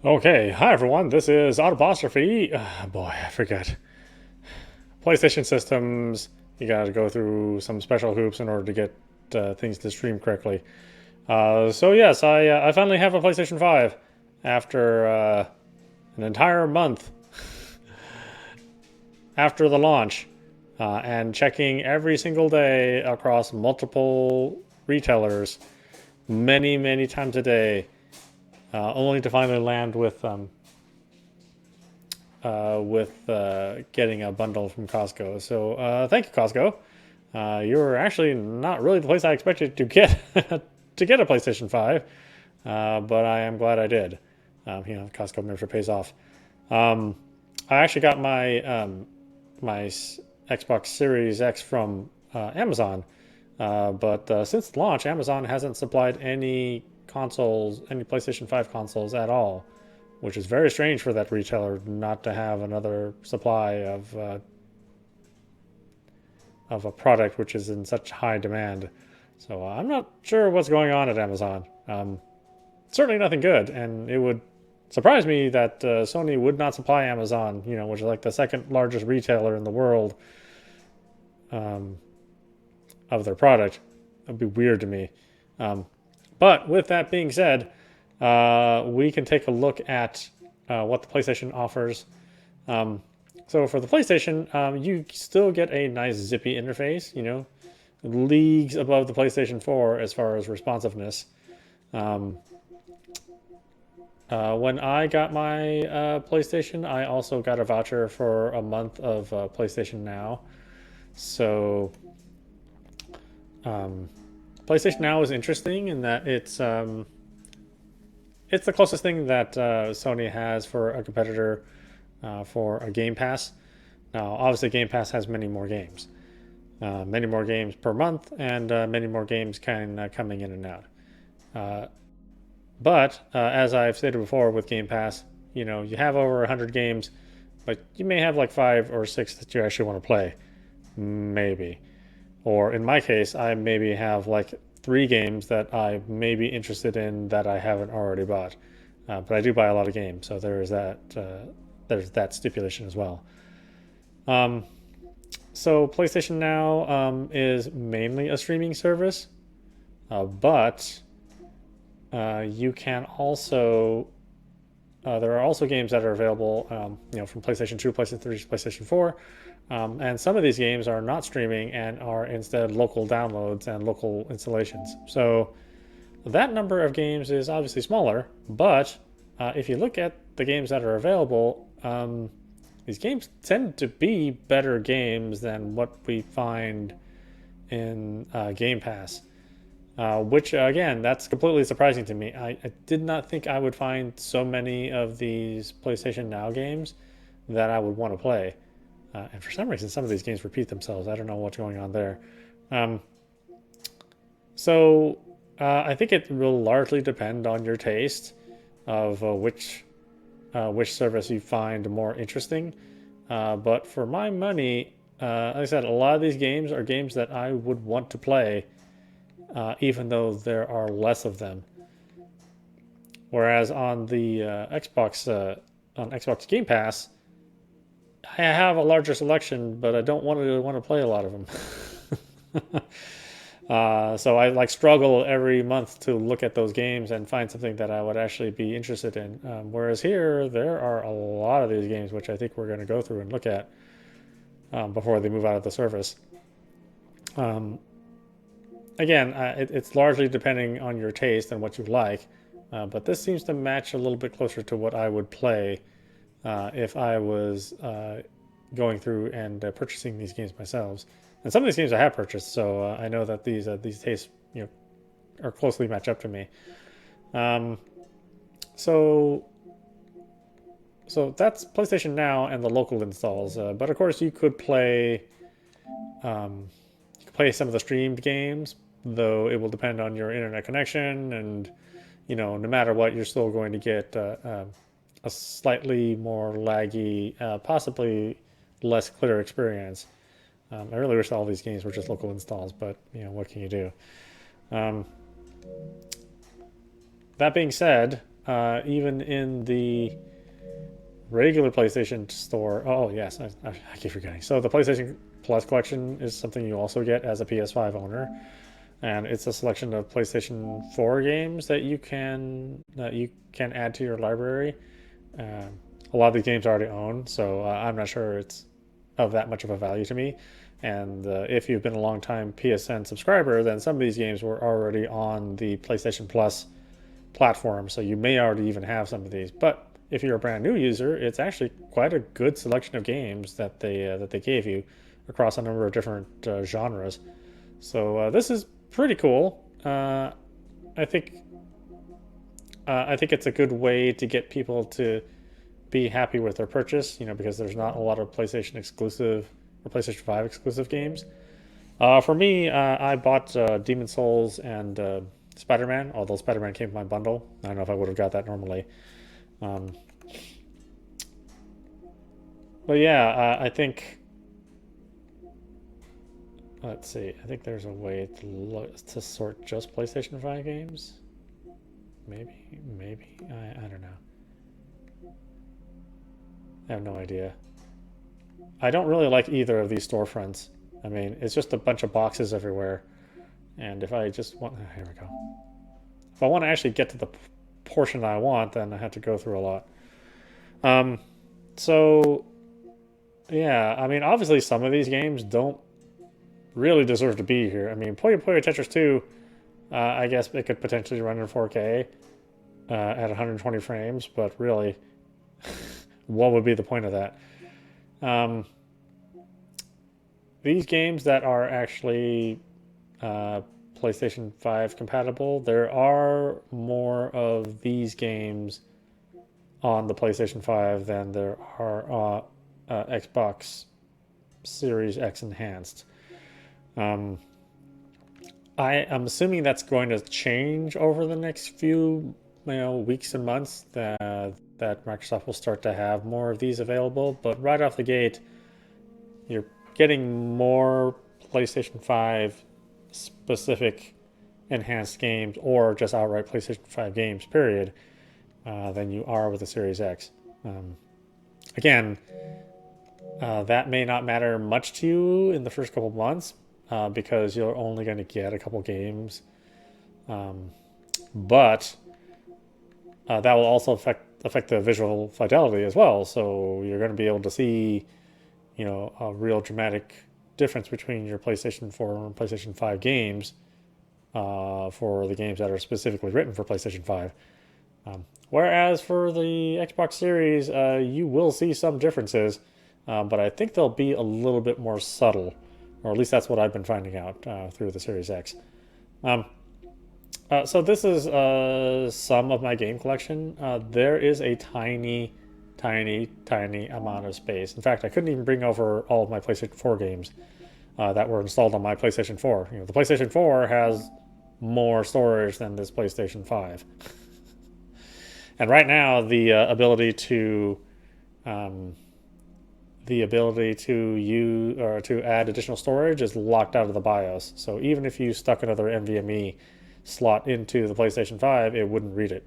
Okay, hi everyone. This is Autobostrophe. Boy, I forget. PlayStation systems. You got to go through some special hoops in order to get things to stream correctly. So yes, I finally have a PlayStation 5 after an entire month after the launch, and checking every single day across multiple retailers, many times a day, only to finally land with getting a bundle from Costco. So thank you, Costco. You were actually not really the place I expected to get to get a PlayStation 5, but I am glad I did. Costco membership pays off. Um, I actually got my Xbox Series X from Amazon, but since the launch, Amazon hasn't supplied any consoles, any PlayStation 5 consoles at all, which is very strange for that retailer not to have another supply of a product which is in such high demand. So I'm not sure what's going on at Amazon. Certainly nothing good, and it would surprise me that Sony would not supply Amazon, which is like the second largest retailer in the world, um, of their product. That'd be weird to me. But with that being said, we can take a look at what the PlayStation offers. Um, so for the PlayStation, you still get a nice zippy interface, leagues above the PlayStation 4 as far as responsiveness. Um, when I got my PlayStation, I also got a voucher for a month of PlayStation Now. So um, PlayStation Now is interesting in that it's the closest thing that Sony has for a competitor for a Game Pass. Now, obviously, Game Pass has many more games per month, and many more games coming in and out. Uh, but as I've stated before with Game Pass, you have over 100 games, but you may have like 5 or 6 that you actually want to play, maybe. Or in my case, I maybe have like 3 games that I may be interested in that I haven't already bought. But I do buy a lot of games, so there's that stipulation as well. Um, so PlayStation Now is mainly a streaming service, but you can also there are also games that are available, from PlayStation 2, PlayStation 3, PlayStation 4, and some of these games are not streaming and are instead local downloads and local installations. So that number of games is obviously smaller, but if you look at the games that are available, these games tend to be better games than what we find in Game Pass. Which again, that's completely surprising to me. I did not think I would find so many of these PlayStation Now games that I would want to play. And for some reason, some of these games repeat themselves. I don't know what's going on there. Um, so I think it will largely depend on your taste of which service you find more interesting. But for my money, like I said, a lot of these games are games that I would want to play, even though there are less of them. Whereas on the on Xbox Game Pass, I have a larger selection, but I don't want to play a lot of them. So I like struggle every month to look at those games and find something that I would actually be interested in. Whereas here, there are a lot of these games which I think we're going to go through and look at before they move out of the service. Um, Again, it's largely depending on your taste and what you like, but this seems to match a little bit closer to what I would play if I was going through and purchasing these games myself. And some of these games I have purchased, so I know that these tastes are closely match up to me. Um, so so that's PlayStation Now and the local installs. But of course, um, you could play some of the streamed games, though it will depend on your internet connection, and no matter what, you're still going to get a slightly more laggy, possibly less clear experience. I really wish all these games were just local installs, but what can you do? Um, that being said, even in the regular PlayStation Store. Oh, yes, I keep forgetting. So the PlayStation Plus collection is something you also get as a PS5 owner, and it's a selection of PlayStation 4 games that you can add to your library. A lot of the games I already own, so I'm not sure it's of that much of a value to me. And if you've been a long time PSN subscriber, then some of these games were already on the PlayStation Plus platform, so you may already even have some of these. But if you're a brand new user, it's actually quite a good selection of games that they gave you across a number of different genres. So this is pretty cool. I think I think it's a good way to get people to be happy with their purchase, because there's not a lot of PlayStation exclusive or PlayStation 5 exclusive games. For me, I bought Demon Souls and Spider-Man, although Spider-Man came with my bundle. I don't know if I would have got that normally. Um, but yeah, I think, let's see, I think there's a way to sort just PlayStation 5 games. Maybe, I don't know. I have no idea. I don't really like either of these storefronts. I mean, it's just a bunch of boxes everywhere. And if I just want, here we go. If I want to actually get to the portion I want, then I have to go through a lot. So, yeah, I mean, obviously some of these games don't really deserve to be here. I mean, Puyo Puyo Tetris 2, I guess it could potentially run in 4K at 120 frames, but really, what would be the point of that? These games that are actually PlayStation 5 compatible, there are more of these games on the PlayStation 5 than there are Xbox Series X Enhanced. I am assuming that's going to change over the next few weeks and months, that Microsoft will start to have more of these available. But right off the gate, you're getting more PlayStation 5 specific enhanced games, or just outright PlayStation 5 games, period, than you are with the Series X. Again, that may not matter much to you in the first couple months, because you're only going to get a couple games. But that will also affect the visual fidelity as well. So you're going to be able to see, a real dramatic difference between your PlayStation 4 and PlayStation 5 games, for the games that are specifically written for PlayStation 5. Whereas for the Xbox Series, you will see some differences, but I think they'll be a little bit more subtle, or at least that's what I've been finding out through the Series X. So this is some of my game collection. There is a tiny amount of space. In fact, I couldn't even bring over all of my PlayStation 4 games that were installed on my PlayStation 4. The PlayStation 4 has more storage than this PlayStation 5. And right now, the ability to use or to add additional storage is locked out of the BIOS. So even if you stuck another NVMe slot into the PlayStation 5, it wouldn't read it.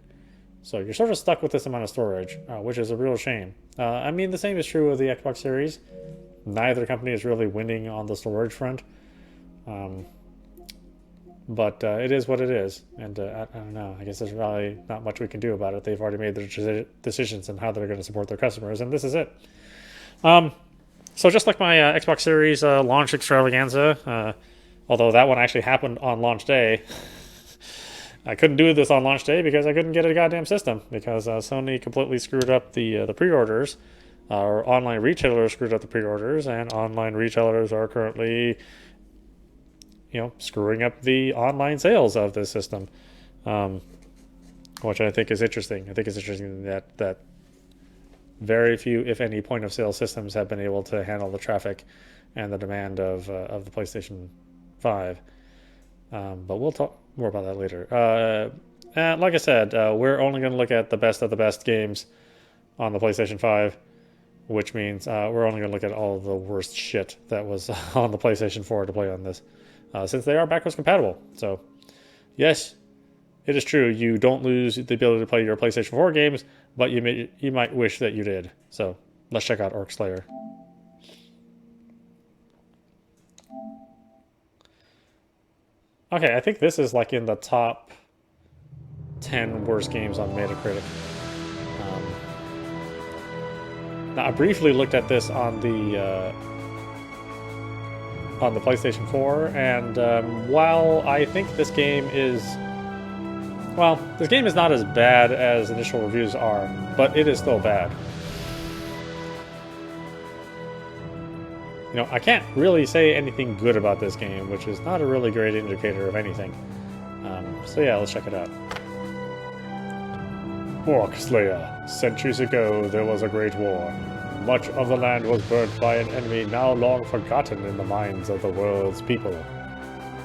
So you're sort of stuck with this amount of storage, which is a real shame. I mean, the same is true of the Xbox Series. Neither company is really winning on the storage front. But it is what it is. And I don't know. I guess there's really not much we can do about it. They've already made their decisions on how they're going to support their customers, and this is it. So just like my Xbox Series launch extravaganza, although that one actually happened on launch day, I couldn't do this on launch day because I couldn't get a goddamn system, because Sony completely screwed up the pre-orders. Or online retailers screwed up the pre-orders, and online retailers are currently, screwing up the online sales of this system, which I think is interesting. I think it's interesting that very few, if any, point-of-sale systems have been able to handle the traffic and the demand of the PlayStation 5. But we'll talk more about that later. And like I said, we're only going to look at the best of the best games on the PlayStation 5, which means we're only going to look at all of the worst shit that was on the PlayStation 4 to play on this, since they are backwards compatible. So, yes, it is true, you don't lose the ability to play your PlayStation 4 games, but you might wish that you did. So let's check out Orc Slayer. Okay, I think this is like in the top 10 worst games on Metacritic. Now I briefly looked at this on the PlayStation 4, and while I think this game is, well, this game is not as bad as initial reviews are, but it is still bad. You know, I can't really say anything good about this game, which is not a really great indicator of anything. So yeah, let's check it out. Orc Slayer. Centuries ago, there was a great war. Much of the land was burnt by an enemy now long forgotten in the minds of the world's people.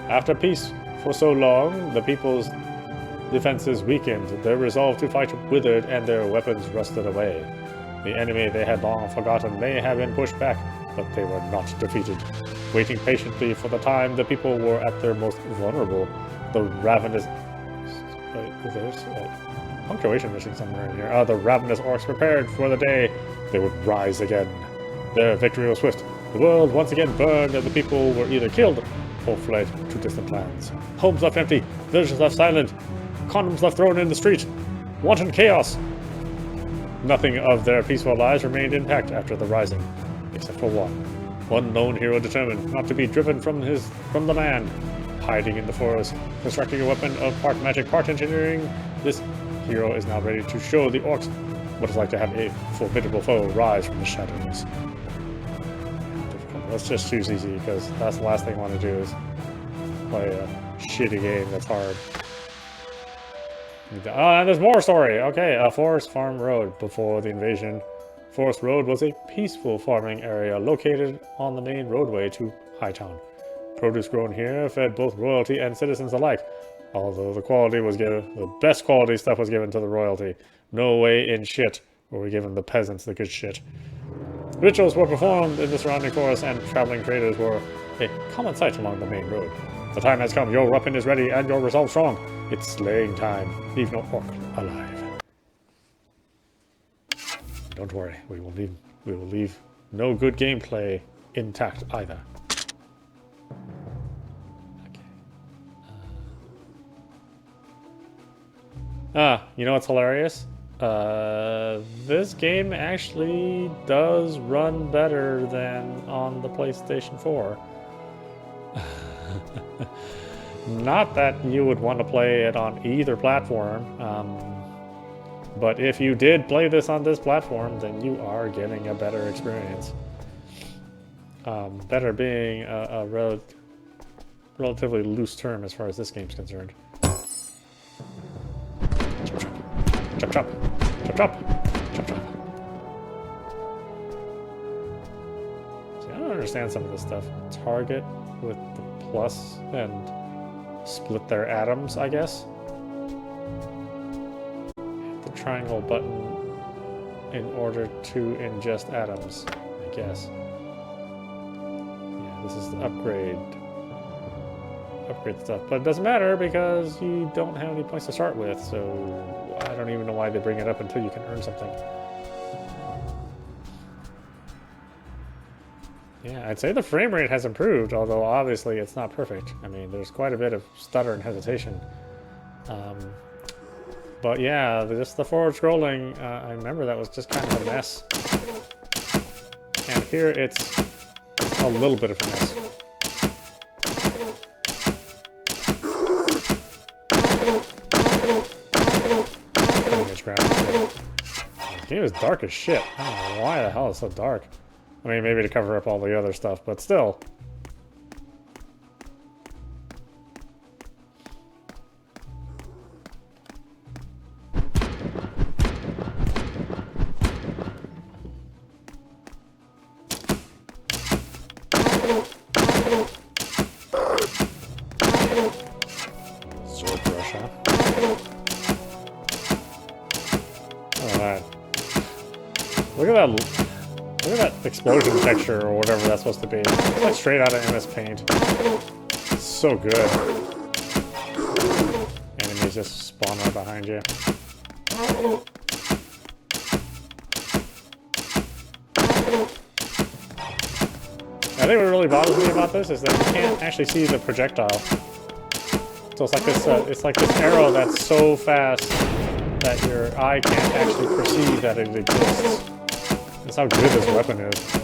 After peace for so long, the people's defenses weakened, their resolve to fight withered, and their weapons rusted away. The enemy they had long forgotten may have been pushed back, but they were not defeated. Waiting patiently for the time the people were at their most vulnerable, the ravenous... there's a punctuation missing somewhere in here. The ravenous orcs prepared for the day they would rise again. Their victory was swift. The world once again burned, and the people were either killed or fled to distant lands. Homes left empty, villages left silent, condoms left thrown in the street. Wanton chaos. Nothing of their peaceful lives remained intact after the rising, except for one. One lone hero determined not to be driven from the land. Hiding in the forest, constructing a weapon of part magic, part engineering, this hero is now ready to show the orcs what it's like to have a formidable foe rise from the shadows. Let's just choose easy, because that's the last thing I want to do is play a shitty game that's hard. And there's more story! Okay, Forest Farm Road. Before the invasion, Forest Road was a peaceful farming area located on the main roadway to Hightown. Produce grown here fed both royalty and citizens alike, although the best quality stuff was given to the royalty. No way in shit were we giving the peasants the good shit. Rituals were performed in the surrounding forest, and traveling traders were a common sight along the main road. The time has come. Your weapon is ready, and your resolve strong. It's slaying time. Leave no orc alive. Don't worry, we will leave no good gameplay intact either. You know what's hilarious? This game actually does run better than on the PlayStation 4. Not that you would want to play it on either platform, but if you did play this on this platform, then you are getting a better experience. Better being a relatively loose term as far as this game's concerned. Chop, chop, chop, chop, chop, chop. See, I don't understand some of this stuff. Target with the plus and split their atoms, I guess. Hit the triangle button in order to ingest atoms, I guess. Yeah, this is the upgrade stuff, but it doesn't matter because you don't have any points to start with, so I don't even know why they bring it up until you can earn something. Yeah, I'd say the frame rate has improved, although obviously it's not perfect. I mean, there's quite a bit of stutter and hesitation. But yeah, just the forward scrolling, I remember that was just kind of a mess. And here it's a little bit of a mess. The game is dark as shit. I don't know why the hell it's so dark. I mean, maybe to cover up all the other stuff, but still. Sword brush, huh? Alright. Look at that explosion texture or whatever that's supposed to be. It's like straight out of MS Paint. It's so good. Enemies enemies just spawn right behind you. I think what really bothers me about this is that you can't actually see the projectile. So it's like this arrow that's so fast that your eye can't actually perceive that it exists. That's how good this weapon is.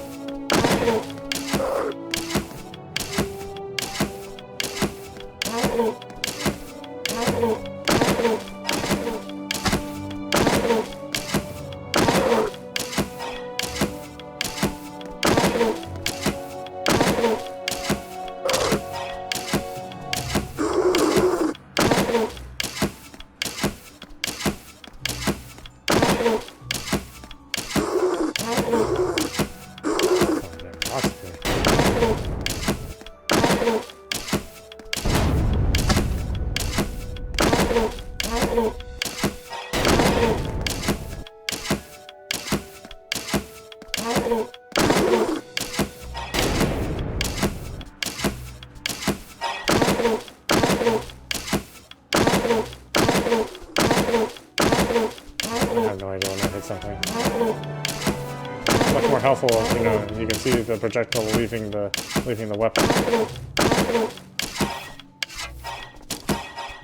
Something. It's much more helpful, you know, you can see the projectile leaving the weapon.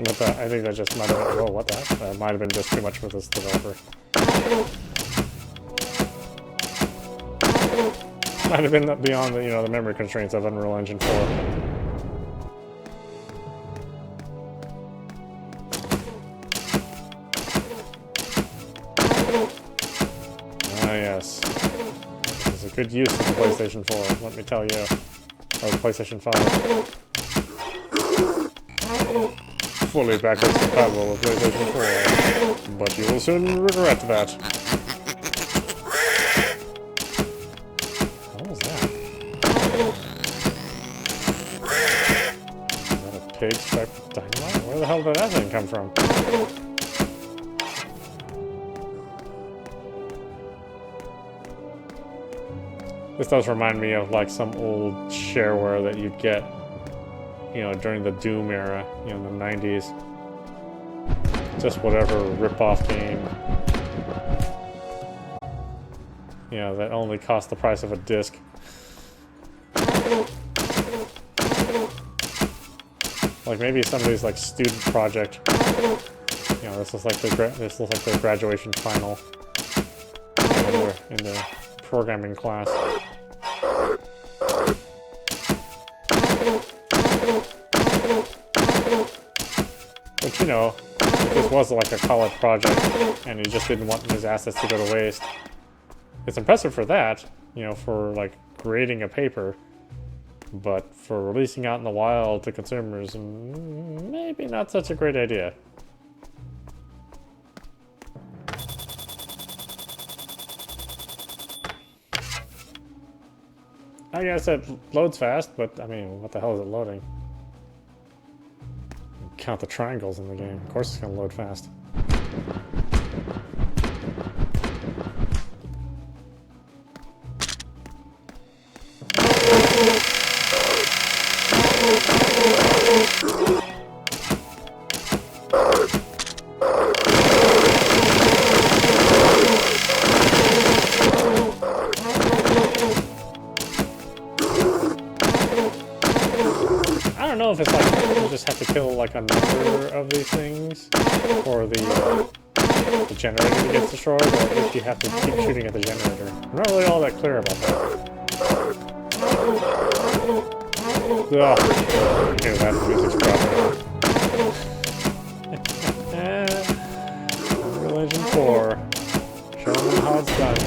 But I think that just might have been, oh, what the heck? That might have been just too much for this developer. Might have been beyond the, you know, the memory constraints of Unreal Engine 4. This is a good use of the PlayStation 4, let me tell you. Or the PlayStation 5. Fully backwards compatible with PlayStation 4. But you will soon regret that. What was that? Is that a pig striped with dynamite? Where the hell did that thing come from? This does remind me of like some old shareware that you'd get, you know, during the Doom era, you know, in the 90s. Just whatever rip-off game, you know, that only cost the price of a disc. Like maybe somebody's like student project. You know, this looks like their graduation final in the programming class. But you know, if this was like a college project and he just didn't want his assets to go to waste, it's impressive for that, you know, for like grading a paper, but for releasing out in the wild to consumers, maybe not such a great idea. I guess it loads fast, but I mean, what the hell is it loading? Count the triangles in the game. Of course it's gonna load fast. I don't know if it's like you just have to kill like a number of these things for the generator to get destroyed, or if you have to keep shooting at the generator. I'm not really all that clear about that. Oh, hear that music's dropping. Unreal Engine 4. Show them how it's done.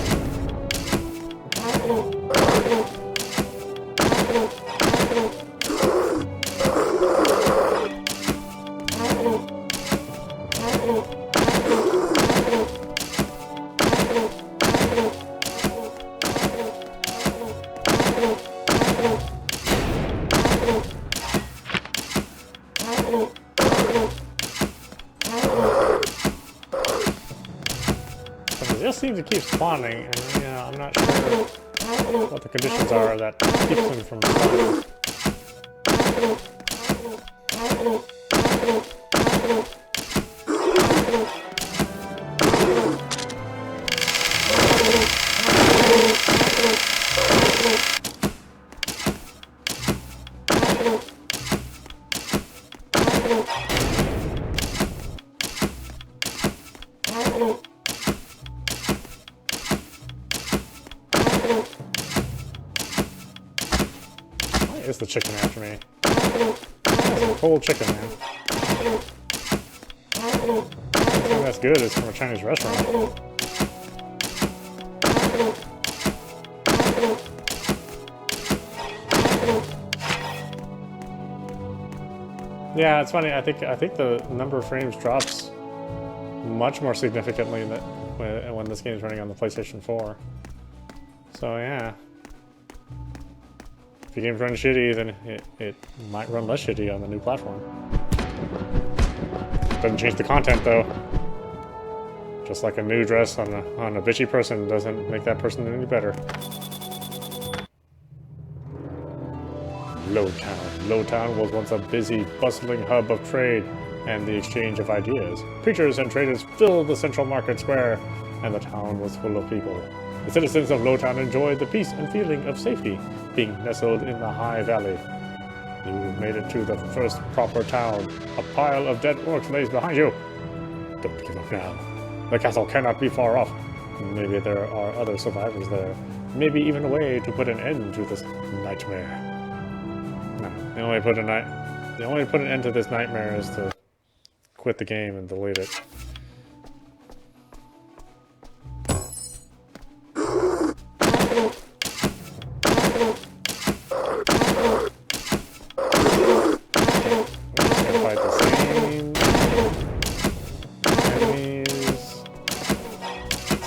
It just seems to keep spawning, and you know, I'm not sure what the conditions are that keeps them from spawning. Why is the chicken after me? That's a cold chicken, man. Something that's good is from a Chinese restaurant. Yeah, it's funny. I think the number of frames drops much more significantly that when this game is running on the PlayStation 4. So yeah, if your game's running shitty, then it might run less shitty on the new platform. Doesn't change the content though. Just like a new dress on a bitchy person doesn't make that person any better. Lowtown. Lowtown was once a busy, bustling hub of trade and the exchange of ideas. Preachers and traders filled the central market square, and the town was full of people. The citizens of Lowtown enjoyed the peace and feeling of safety, being nestled in the high valley. You've made it to the first proper town. A pile of dead orcs lays behind you. Don't give up now. The castle cannot be far off. Maybe there are other survivors there. Maybe even a way to put an end to this nightmare. No, the only way to put an end to this nightmare is to quit the game and delete it. Fight the same enemies,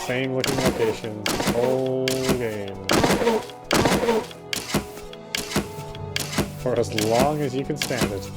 same looking locations, this whole game. For as long as you can stand it.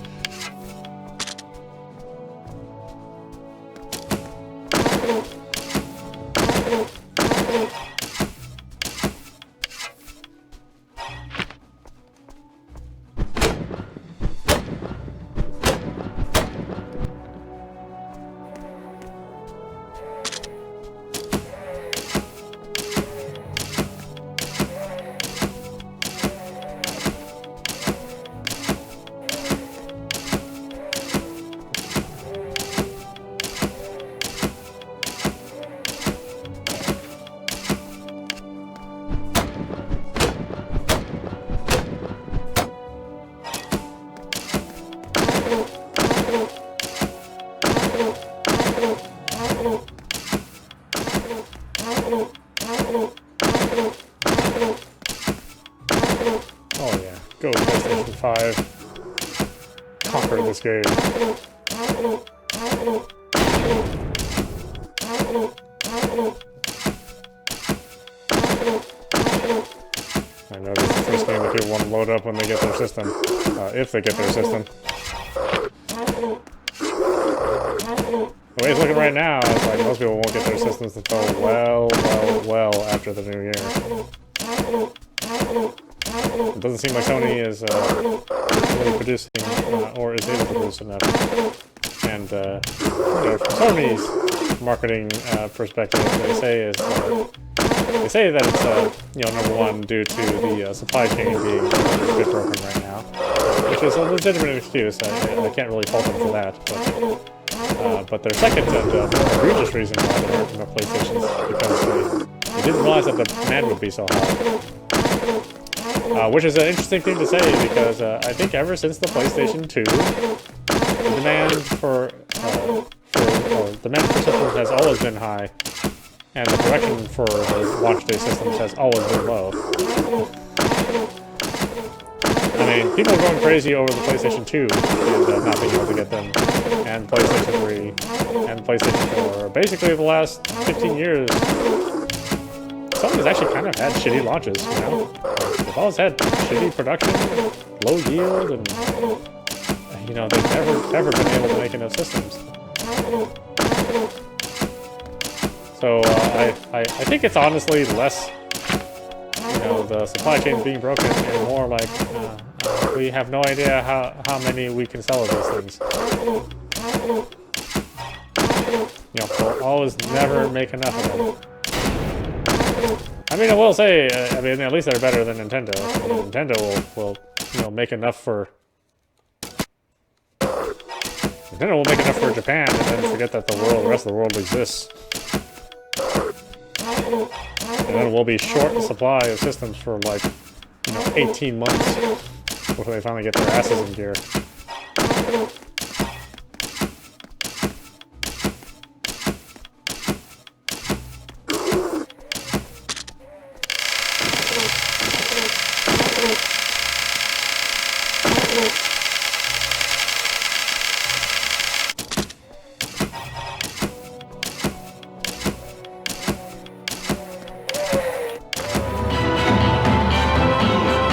Oh yeah, go PlayStation 5. Conquer this game. I know this is the first game that people want to load up when they get their system. If they get their system. The way it's looking right now, it's like most people won't get their systems until well after the new year. It doesn't seem like Sony is really producing or is able to produce enough. And from Sony's marketing perspective, they say that it's number one due to the supply chain being a bit broken right now, which is a legitimate excuse. I can't really fault them for that. But their second and more egregious reason why there aren't enough PlayStations is because they didn't realize that the demand would be so high. Which is an interesting thing to say because I think ever since the PlayStation 2, the demand for systems has always been high, and the production for the launch day systems has always been low. I mean, people are going crazy over the PlayStation 2 and not being able to get them, and PlayStation 3, and PlayStation 4. Basically, the last 15 years, Sony's actually kind of had shitty launches, you know? They've always had shitty production, low yield, and, they've never, ever been able to make enough systems. So, I think it's honestly less, the supply chain being broken and more like, we have no idea how many we can sell of these things. We'll always never make enough of them. I mean, I will say, at least they're better than Nintendo. Nintendo will make enough for... Nintendo will make enough for Japan and then forget that the rest of the world exists. And then we'll be short in supply of systems for like, 18 months before they finally get their asses in gear.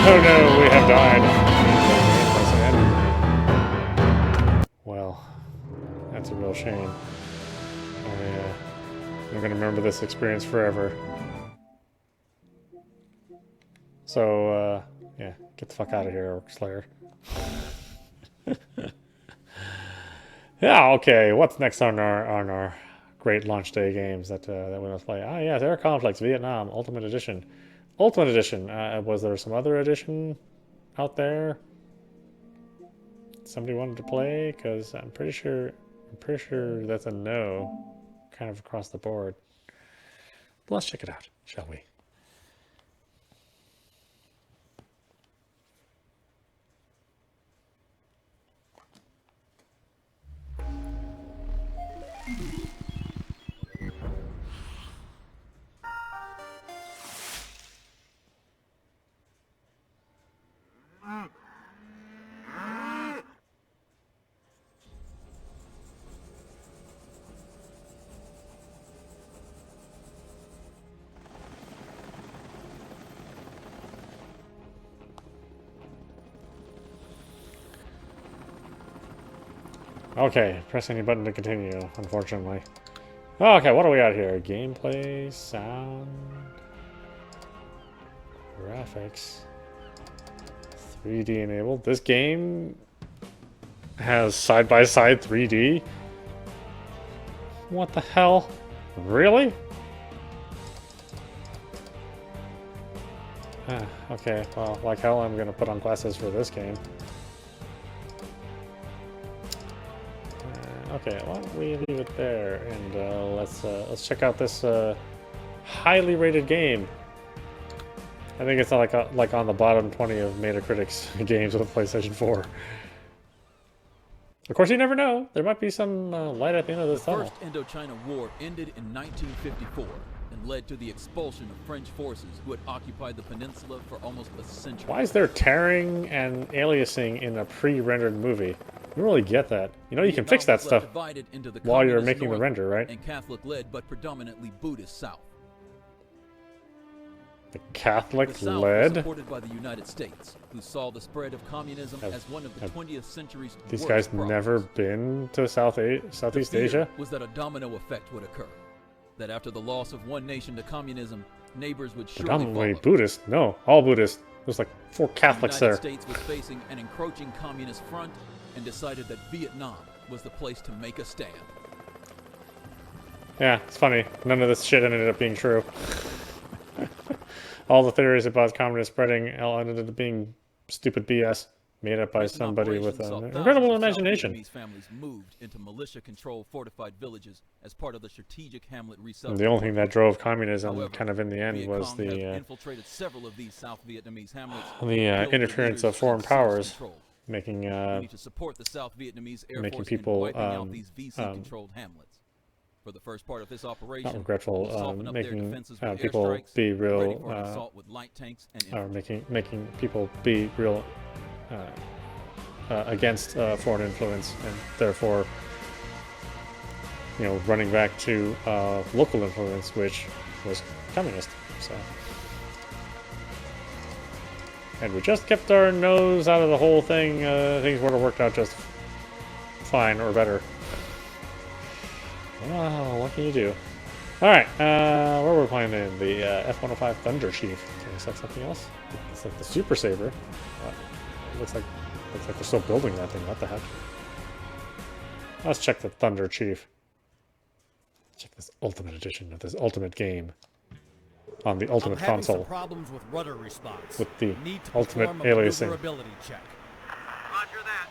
Oh no, we have died. Well, that's a real shame. I'm gonna remember this experience forever. So, yeah, get the fuck out of here, Orc Slayer. Yeah, okay, what's next on our great launch day games that we must play? Ah, yeah, Air Conflicts Vietnam Ultimate Edition. Ultimate Edition. Was there some other edition out there somebody wanted to play? Because I'm pretty sure that's a no, kind of across the board. But let's check it out, shall we? Okay, press any button to continue, unfortunately. Okay, what do we got here? Gameplay, sound, graphics, 3D enabled. This game has side-by-side 3D? What the hell? Really? Okay, well, like hell I'm gonna put on glasses for this game. Okay, why don't we leave it there, and let's check out this highly rated game. I think it's like on the bottom 20 of Metacritic's games with PlayStation 4. Of course, you never know. There might be some light at the end of this tunnel. The First Indochina War ended in 1954 and led to the expulsion of French forces who had occupied the peninsula for almost a century. Why is there tearing and aliasing in a pre-rendered movie? I don't really get that. You know, you can fix that stuff while you're making the render, right? And Catholic-led, but predominantly Buddhist South. The Catholic-led? The South was supported by the United States, who saw the spread of communism as one of the 20th century's worst These guys problems. never been to Southeast Asia? Was that a domino effect would occur? That after the loss of one nation to communism, neighbors would surely Predominantly follow. Buddhist? No, all Buddhist. There's like 4 Catholics there. The United States was facing an encroaching communist front and decided that Vietnam was the place to make a stand. Yeah, it's funny. None of this shit ended up being true. All the theories about communist spreading all ended up being stupid BS made up by somebody with an incredible imagination. These families moved into militia-controlled fortified villages as part of the strategic hamlet And resettlement. the only thing that drove communism, However, kind of in the end, was Viet Cong have the infiltrated several of these South Vietnamese hamlets, interference of foreign powers, making We need to support the South Vietnamese Air making Force people, in wiping out these VC-controlled hamlets. For the first part of this operation, not regretful, we'll soften up their making defenses with people airstrikes, be ready real, for an assault with light tanks and or making people be real against foreign influence, and therefore, running back to local influence, which was communist. So, and we just kept our nose out of the whole thing. Things would have worked out just fine or better. Well, what can you do? All right, where were we playing in? The F-105 Thunder Chief. Okay, is that something else? It's like the Super Saber. It looks like they're still building that thing. What the heck? Let's check the Thunder Chief. Check this Ultimate Edition of this Ultimate game on the Ultimate console. Problems with rudder response. With the Need to Ultimate perform a aliasing maneuverability check. Roger that.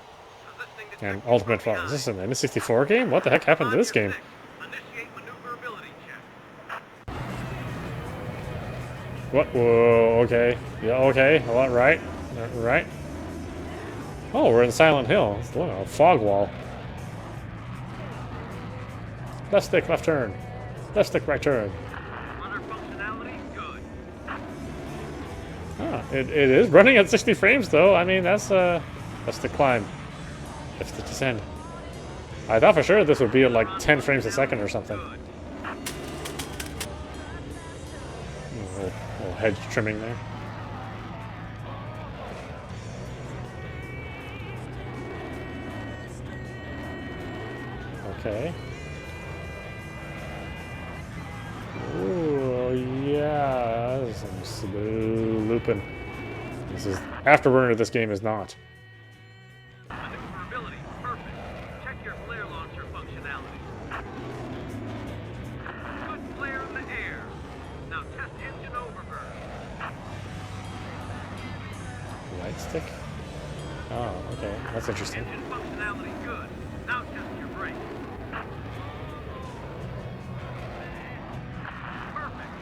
Assisting and Ultimate Fire. Is this an N64 game? What the heck happened to this game? Initiate maneuverability check. What? Whoa, okay. Yeah, okay. What, right? Right? Oh, we're in Silent Hill. Look, a fog wall. Left stick, left turn. Left stick, right turn. Runner functionality, good. Ah, it is running at 60 frames though. I mean, that's the climb. That's the descend. I thought for sure this would be at like 10 frames a second or something. Good. Little hedge trimming there. Okay. Ooh, yeah, that's some smooth looping. This is afterburner. This game is not. Maneuverability, perfect. Check your flare launcher functionality. Good flare in the air. Now test engine overburn. Right stick. Oh, okay, that's interesting. Engine functionality, good. Now test your brake. Perfect.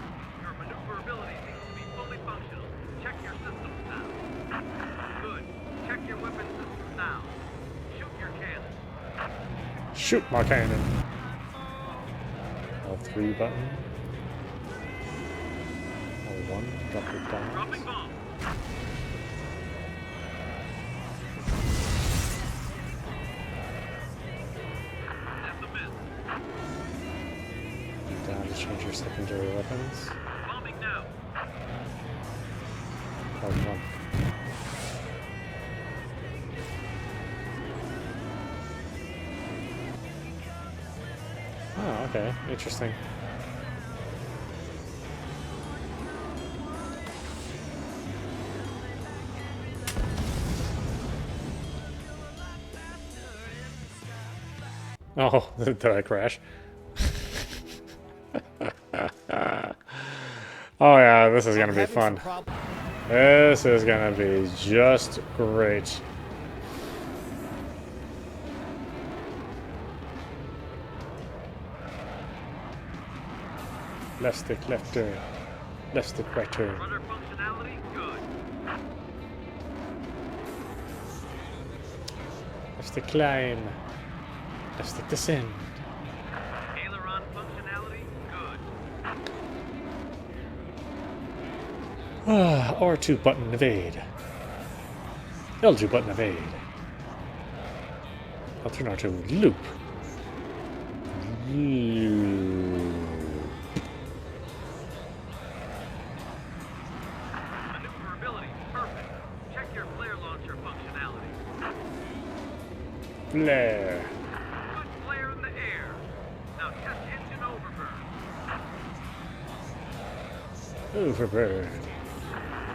Your maneuverability seems to be fully functional. Check your systems now. Good. Check your weapon systems now. Shoot your cannon. Shoot my cannon. L3 button. L1, drop your bombs. Dropping bomb. That's a miss. Down to change your secondary weapons. Bombing now. L1. Oh, okay. Interesting. Oh, did I crash? Oh yeah, this is gonna be fun. This is gonna be just great. Left stick, left turn. Left stick, right turn. Runner functionality, good. Left stick, climb. Left stick, descend. Aileron functionality, good. R2 button, evade. L2 button, evade. I'll turn R2, loop. Loop. Maneuverability, perfect. Check your flare launcher functionality. Flare. Good flare in the air. Now test engine overburn. Overburn.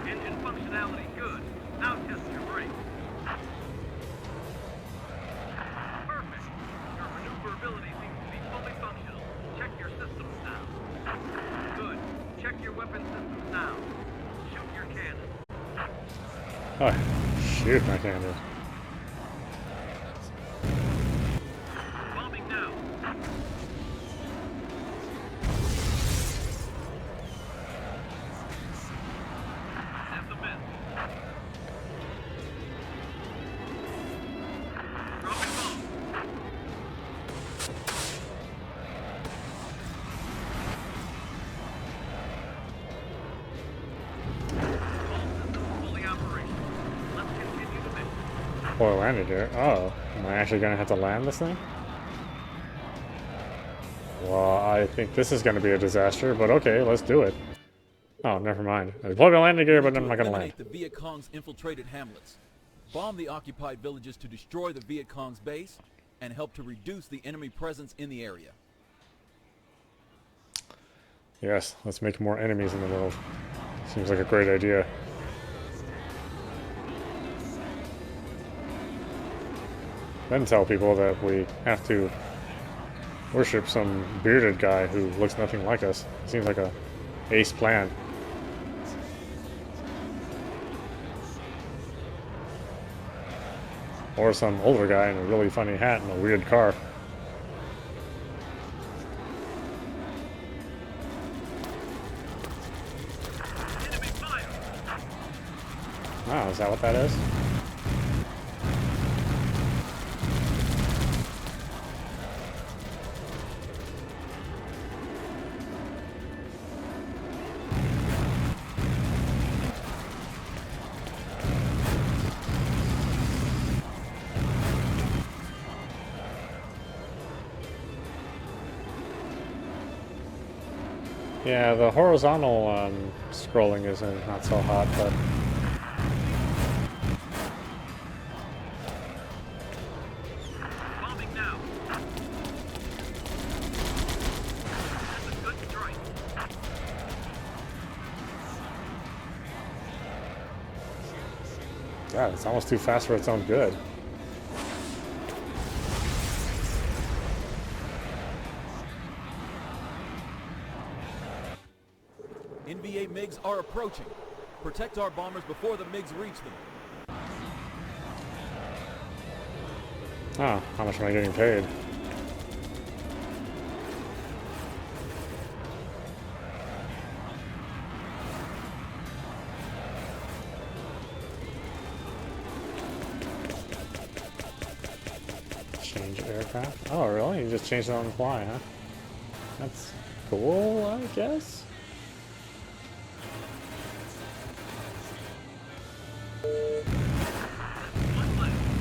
Engine functionality, good. Now test your brake. Perfect. Your maneuverability seems to be fully functional. Check your systems now. Good. Check your weapon systems now. Shoot your cannon. Oh, shoot my cannon. Bombing now. That's a miss. Dropping bomb. All systems fully operational. Let's continue the mission. Oh, I landed here. Oh, am I actually gonna have to land this thing? Well, I think this is gonna be a disaster, but okay, let's do it. Oh, never mind. I plug a landing gear, but I'm not gonna land. Eliminate the Viet Cong's infiltrated hamlets. Bomb the occupied villages to destroy the Viet Cong's base and help to reduce the enemy presence in the area. Yes, let's make more enemies in the world. Seems like a great idea. Then tell people that we have to worship some bearded guy who looks nothing like us. Seems like a ace plan. Or some older guy in a really funny hat and a weird car. Oh, is that what that is? Yeah, the horizontal scrolling is not so hot, but Bombing now. That's a good strike. God, it's almost too fast for its own good. NVA MiGs are approaching. Protect our bombers before the MiGs reach them. Oh, how much am I getting paid? Change aircraft? Oh, really? You just changed it on the fly, huh? That's cool, I guess? One left.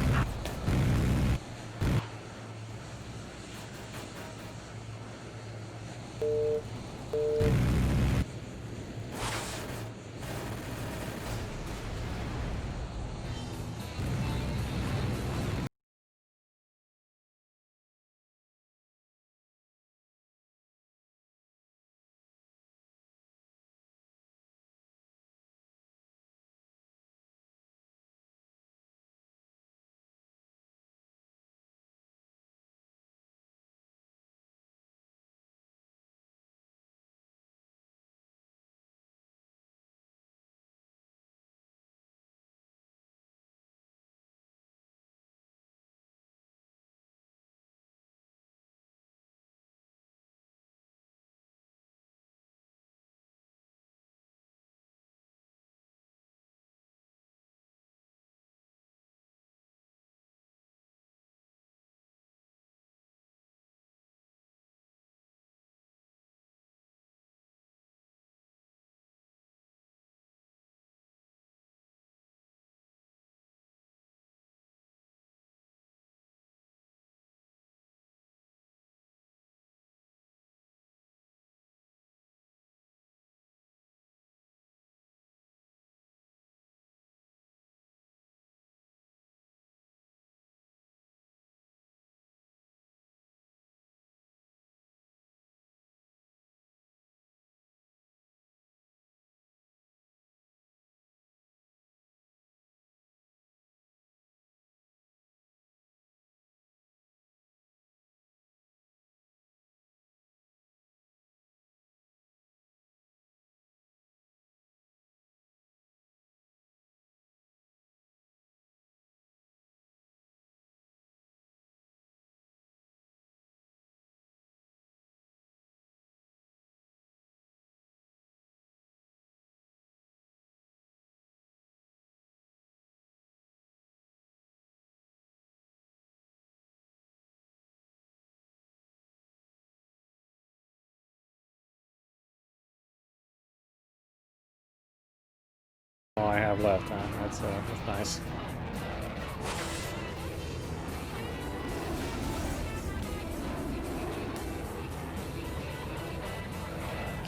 All I have left, huh? That's nice.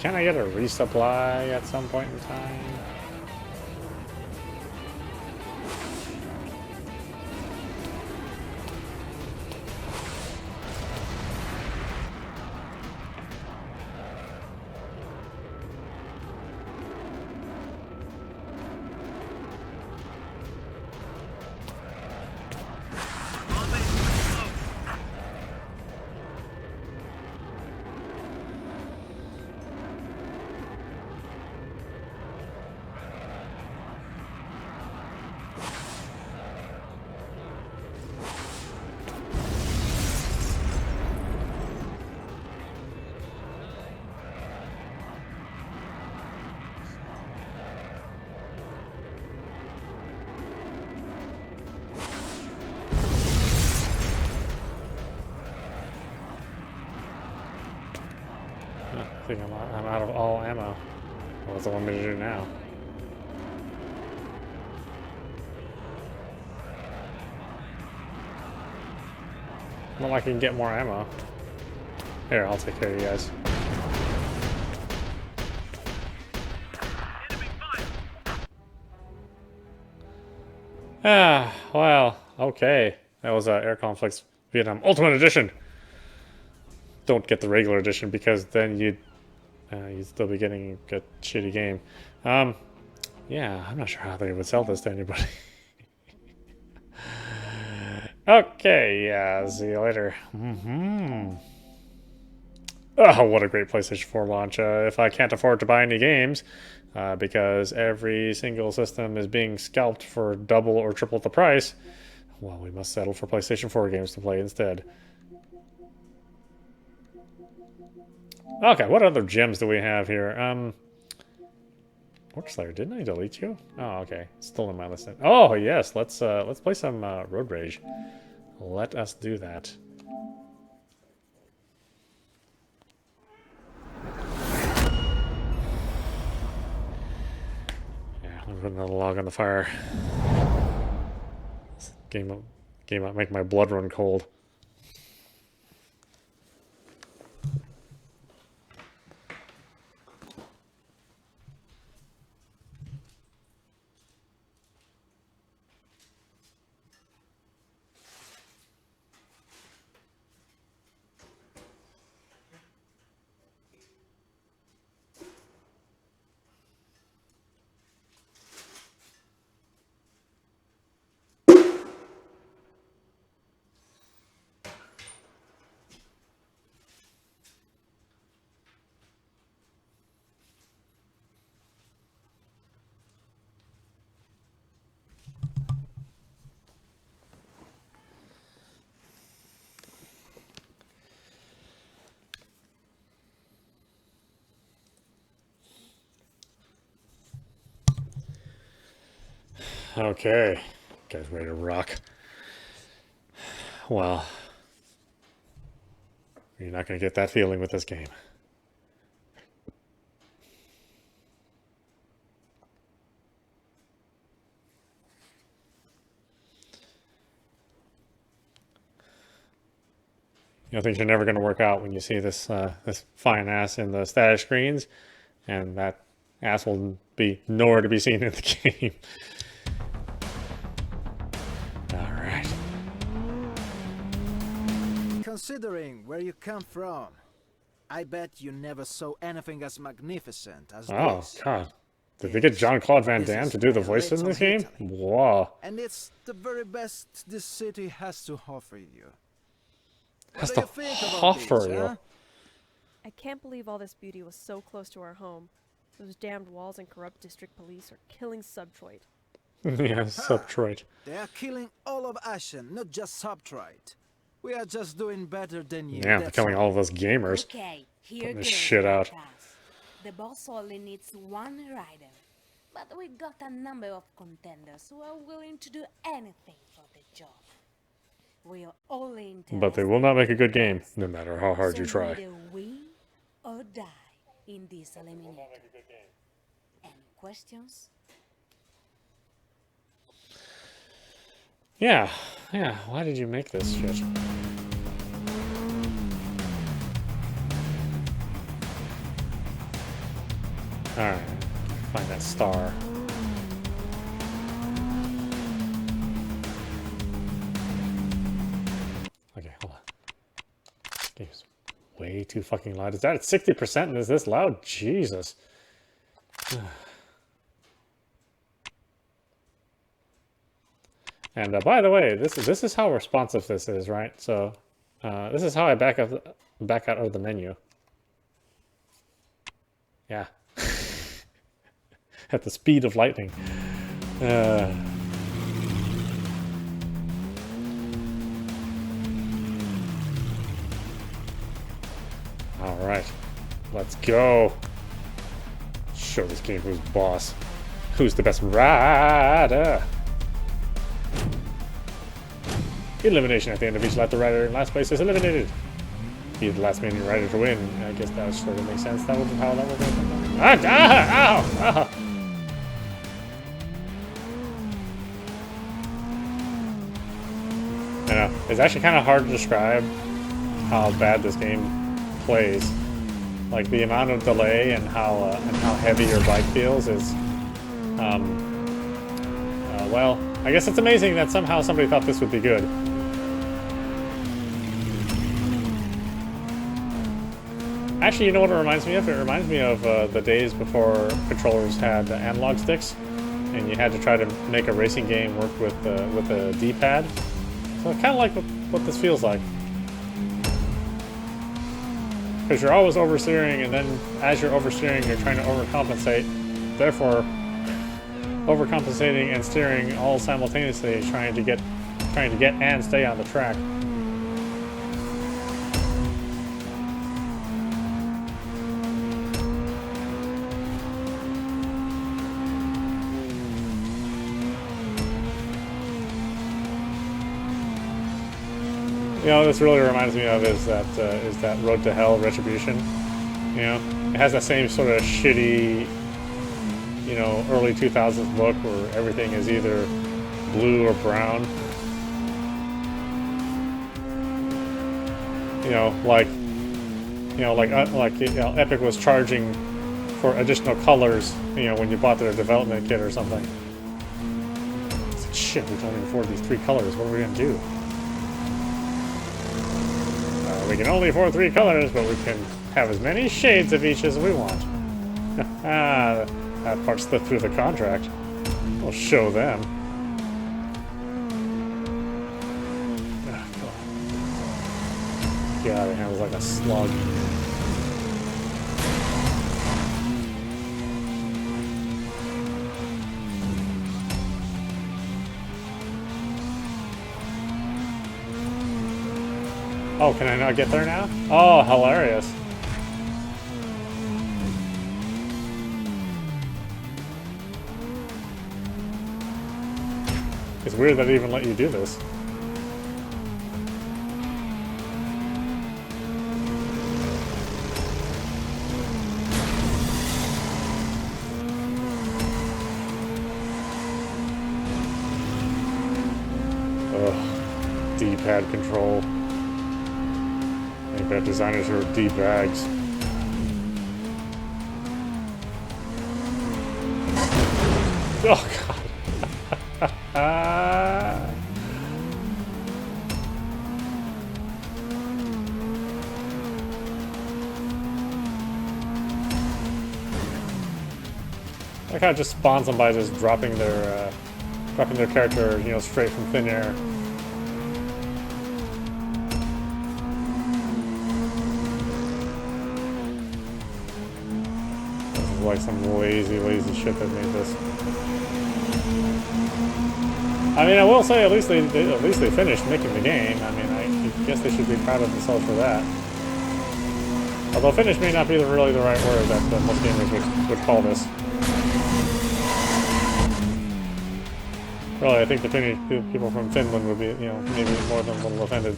Can I get a resupply at some point in time? Bomb it. Low. think I'm out of all ammo. What's it want me to do now? Not like I can get more ammo. Here, I'll take care of you guys. Ah, well, okay. That was Air Conflicts Vietnam Ultimate Edition. Don't get the regular edition because then you'd still be getting a shitty game. Yeah, I'm not sure how they would sell this to anybody. Okay, yeah, see you later. Oh, what a great PlayStation 4 launch. If I can't afford to buy any games, because every single system is being scalped for double or triple the price, well, we must settle for PlayStation 4 games to play instead. Okay, what other gems do we have here? Slayer, didn't I delete you? Oh, okay. Still in my list. Oh, yes, let's play some Road Rage. Let us do that. Yeah, I'm putting another log on the fire. This game might make my blood run cold. Okay, guys, ready to rock. Well, you're not going to get that feeling with this game. You know, things are never going to work out when you see this this fine ass in the status screens, and that ass will be nowhere to be seen in the game. Considering where you come from, I bet you never saw anything as magnificent as Oh, this. God. Did they get Jean-Claude Van Damme to do the voice in this game? Whoa. And it's the very best this city has to offer you. Has What to do you think about offer this, you. huh? I can't believe all this beauty was so close to our home. Those damned walls and corrupt district police are killing Subtroid. Yeah, Subtroid. They are killing all of Ashen, not just Subtroid. We are just doing better than you. Yeah, they're that's killing all all. of those gamers. Okay, here Putting this goes shit my out. task. The boss only needs one rider, but we got a number of contenders who are willing to do anything for the job. We are all interested. But they will not make a good game, no matter how hard you try. Either win or die in this eliminator. Any questions? Yeah, why did you make this shit? Alright, find that star. Okay, hold on. Game's way too fucking loud. Is that at 60% and is this loud? Jesus. And by the way, this is how responsive this is, right? So this is how I back out of the menu. Yeah. At the speed of lightning. All right, let's go. Show this game who's boss. Who's the best rider? Elimination at the end of each lap. The rider in last place is eliminated. be the last Maiden Rider to win. I guess that sort of makes sense. That was how that would happen. Ow! I know. It's actually kind of hard to describe how bad this game plays. Like the amount of delay and how heavy your bike feels is, well, I guess it's amazing that somehow somebody thought this would be good. Actually, you know what it reminds me of? It reminds me of the days before controllers had analog sticks, and you had to try to make a racing game work with a D-pad. So kind of like what this feels like. Because you're always oversteering, and then as you're oversteering, you're trying to overcompensate. Therefore, overcompensating and steering all simultaneously, trying to get and stay on the track. You know, this really reminds me of is that Road to Hell Retribution. You know, it has that same sort of shitty, you know, early 2000s look where everything is either blue or brown. You know, Epic was charging for additional colors. You know, when you bought their development kit or something. It's like, shit, we can only afford these 3 colors. What are we gonna do? We can only afford 3 colors, but we can have as many shades of each as we want. That part slipped through the contract. We'll show them. God, it handles like a slug. Oh, can I not get there now? Oh, hilarious. It's weird that they even let you do this. Ugh. D-pad control. Bad designers are D-bags. Oh god. That kind of just spawns them by just dropping their character, you know, straight from thin air. Like some lazy shit that made this. I mean, I will say at least they finished making the game. I mean, I guess they should be proud of themselves for that. Although finish may not be really the right word that most gamers would call this. Really, I think the Finnish people from Finland would be, you know, maybe more than a little offended.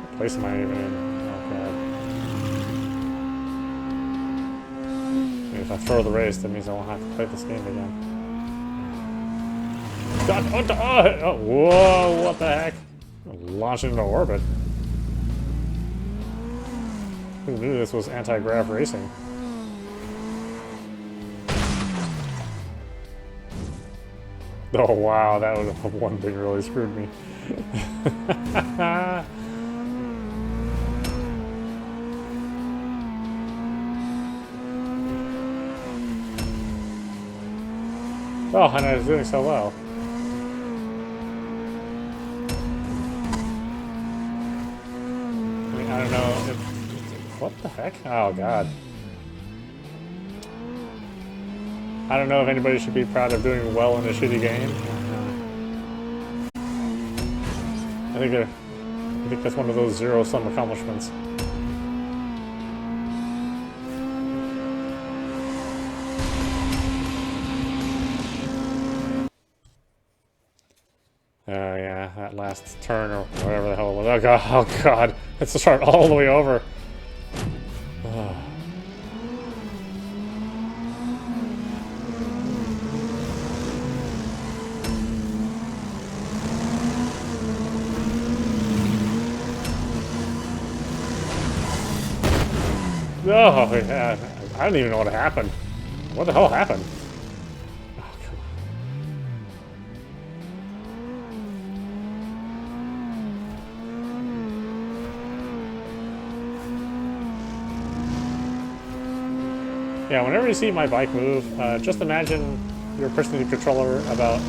What place am I even in? Oh god. If I throw the race, that means I won't have to play this game again. God, oh, whoa, what the heck? Launched into orbit. Who knew this was anti-grav racing? Oh wow, that was one thing really screwed me. Oh, and I was doing so well. I mean, I don't know if... What the heck? Oh, God. I don't know if anybody should be proud of doing well in a shitty game. I think that's one of those zero-sum accomplishments. last turn or whatever the hell it was. Oh god, oh god. It's to start all the way over. Oh. Oh, yeah. I don't even know what happened. What the hell happened? Oh, come on. Yeah, whenever you see my bike move, just imagine you're pressing the controller about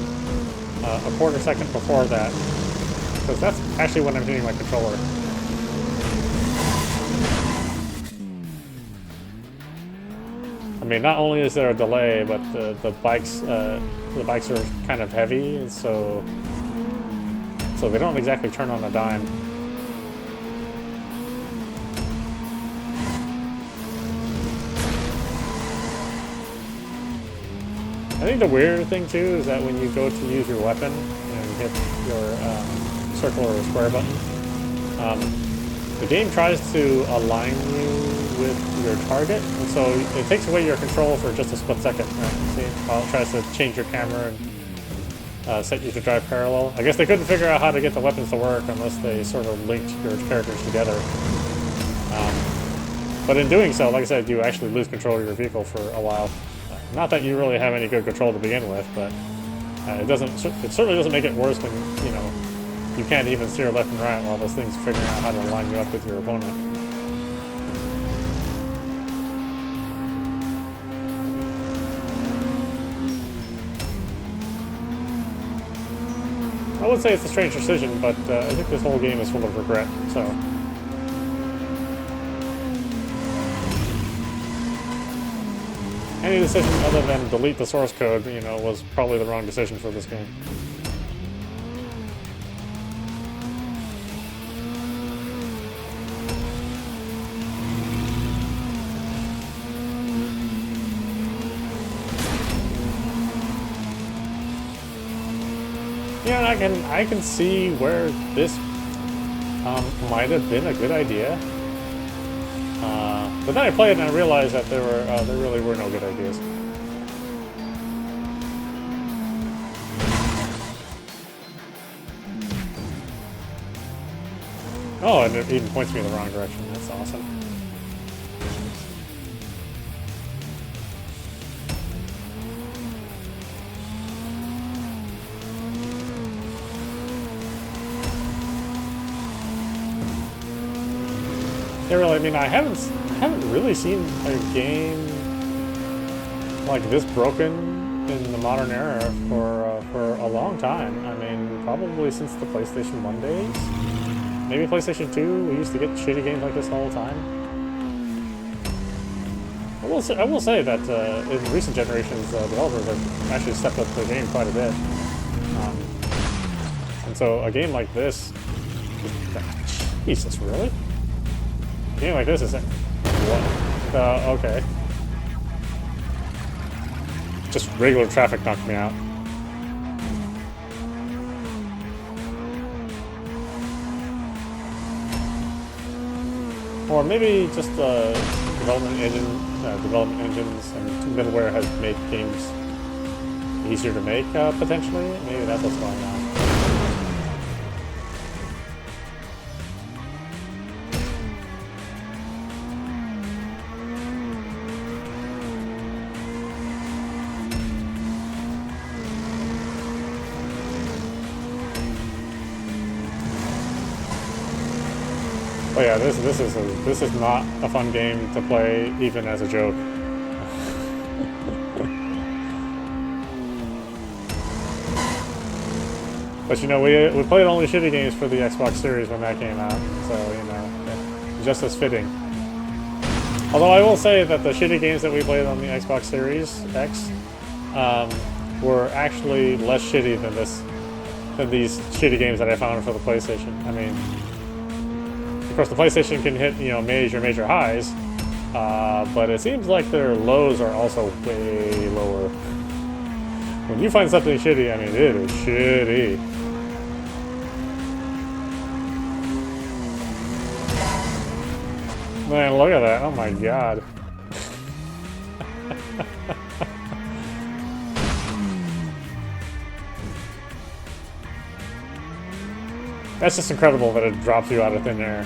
a quarter second before that. Because that's actually when I'm hitting my controller. I mean, not only is there a delay, but the bikes are kind of heavy, and so they don't exactly turn on a dime. I think the weird thing too is that when you go to use your weapon and hit your circle or square button, the game tries to align you with your target, and so it takes away your control for just a split second. Right? See, while it tries to change your camera and set you to drive parallel. I guess they couldn't figure out how to get the weapons to work unless they sort of linked your characters together. But in doing so, like I said, you actually lose control of your vehicle for a while. Not that you really have any good control to begin with, but it certainly doesn't make it worse when you can't even steer left and right while this thing's figuring out how to line you up with your opponent. I would say it's a strange decision, but I think this whole game is full of regret, so. Any decision other than delete the source code, was probably the wrong decision for this game. Yeah, and I can see where this might have been a good idea. But then I played and I realized that there really were no good ideas. Oh, and it even points me in the wrong direction. That's awesome. Yeah, really. I mean, I haven't really seen a game like this broken in the modern era for a long time. I mean, probably since the PlayStation 1 days. Maybe PlayStation 2. We used to get shitty games like this all the time. I will say that in recent generations, developers have actually stepped up the game quite a bit. And so a game like this, Jesus, really? A game like this is what? Okay. Just regular traffic knocked me out. Or maybe just development engines and middleware has made games easier to make potentially. Maybe that's what's going on. Oh yeah, this is not a fun game to play even as a joke. But we played only shitty games for the Xbox Series when that came out, so just as fitting. Although I will say that the shitty games that we played on the Xbox Series X were actually less shitty than these shitty games that I found for the PlayStation. I mean, of course, the PlayStation can hit major highs, but it seems like their lows are also way lower. When you find something shitty, I mean, it is shitty. Man, look at that. Oh my god. That's just incredible that it drops you out of thin air.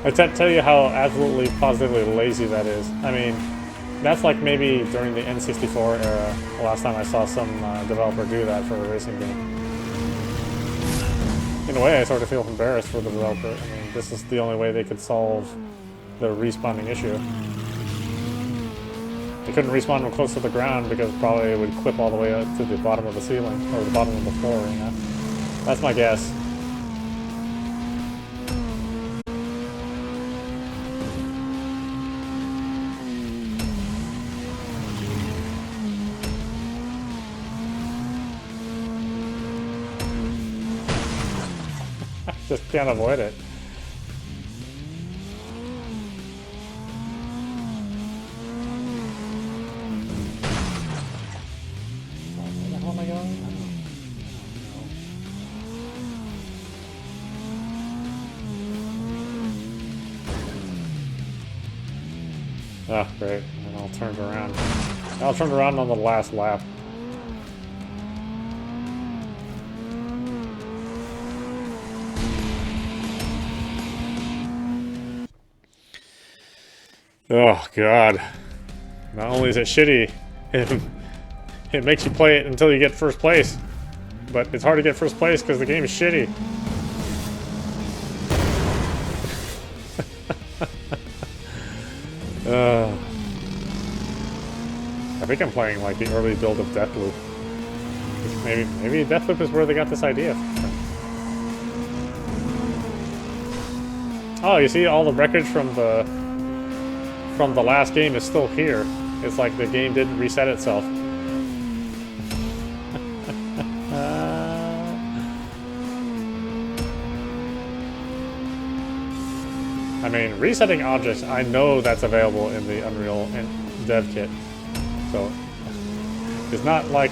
I can't tell you how absolutely positively lazy that is. I mean, that's like maybe during the N64 era, the last time I saw some developer do that for a racing game. In a way, I sort of feel embarrassed for the developer. I mean, this is the only way they could solve the respawning issue. They couldn't respawn them close to the ground because probably it would clip all the way up to the bottom of the ceiling, or the bottom of the floor, you know? That's my guess. Just can't avoid it. Where the hell am I going? Oh, great. And I'll turn around. I'll turn around on the last lap. Oh, God. Not only is it shitty, it makes you play it until you get first place. But it's hard to get first place because the game is shitty. I think I'm playing like the early build of Deathloop. Maybe Deathloop is where they got this idea from. Oh, you see, all the wreckage from the last game is still here. It's like the game didn't reset itself. I mean, resetting objects, I know that's available in the Unreal dev kit. So it's not like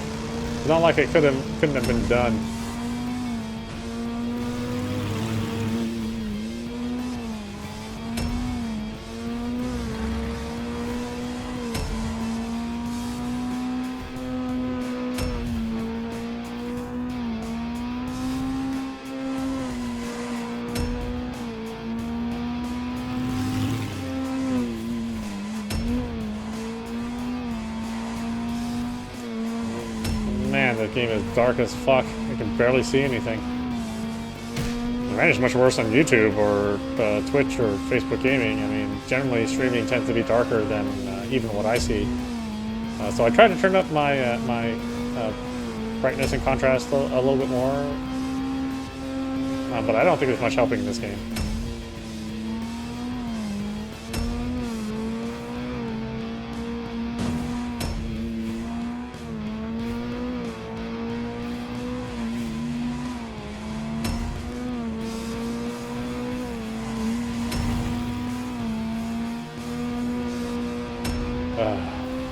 it couldn't have been done. Man, that game is dark as fuck. I can barely see anything. I mean, it's much worse on YouTube or Twitch or Facebook Gaming. I mean, generally streaming tends to be darker than even what I see. So I try to turn up my brightness and contrast a little bit more, but I don't think there's much helping in this game.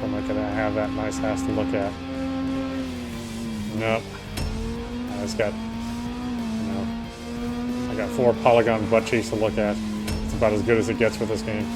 Am I gonna have that nice ass to look at? Nope. I just got, you know, I got 4 polygon butt cheeks to look at. It's about as good as it gets with this game.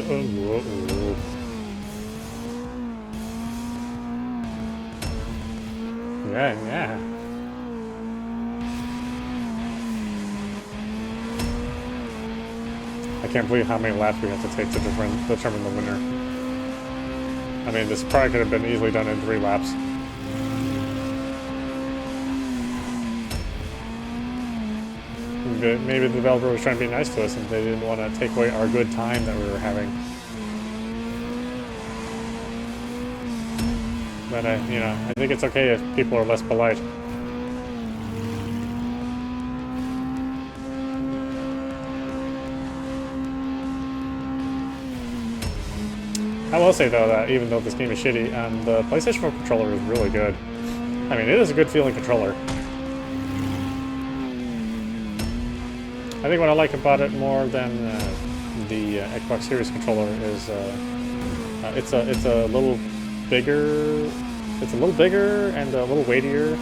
Whoa. Yeah. I can't believe how many laps we have to take to determine the winner. I mean, this probably could have been easily done in 3 laps. Maybe the developer was trying to be nice to us and they didn't want to take away our good time that we were having. But you know, I think it's okay if people are less polite. I will say though that even though this game is shitty, the PlayStation 4 controller is really good. I mean, it is a good feeling controller. I think what I like about it more than the Xbox Series controller is it's a little bigger. It's a little bigger and a little weightier.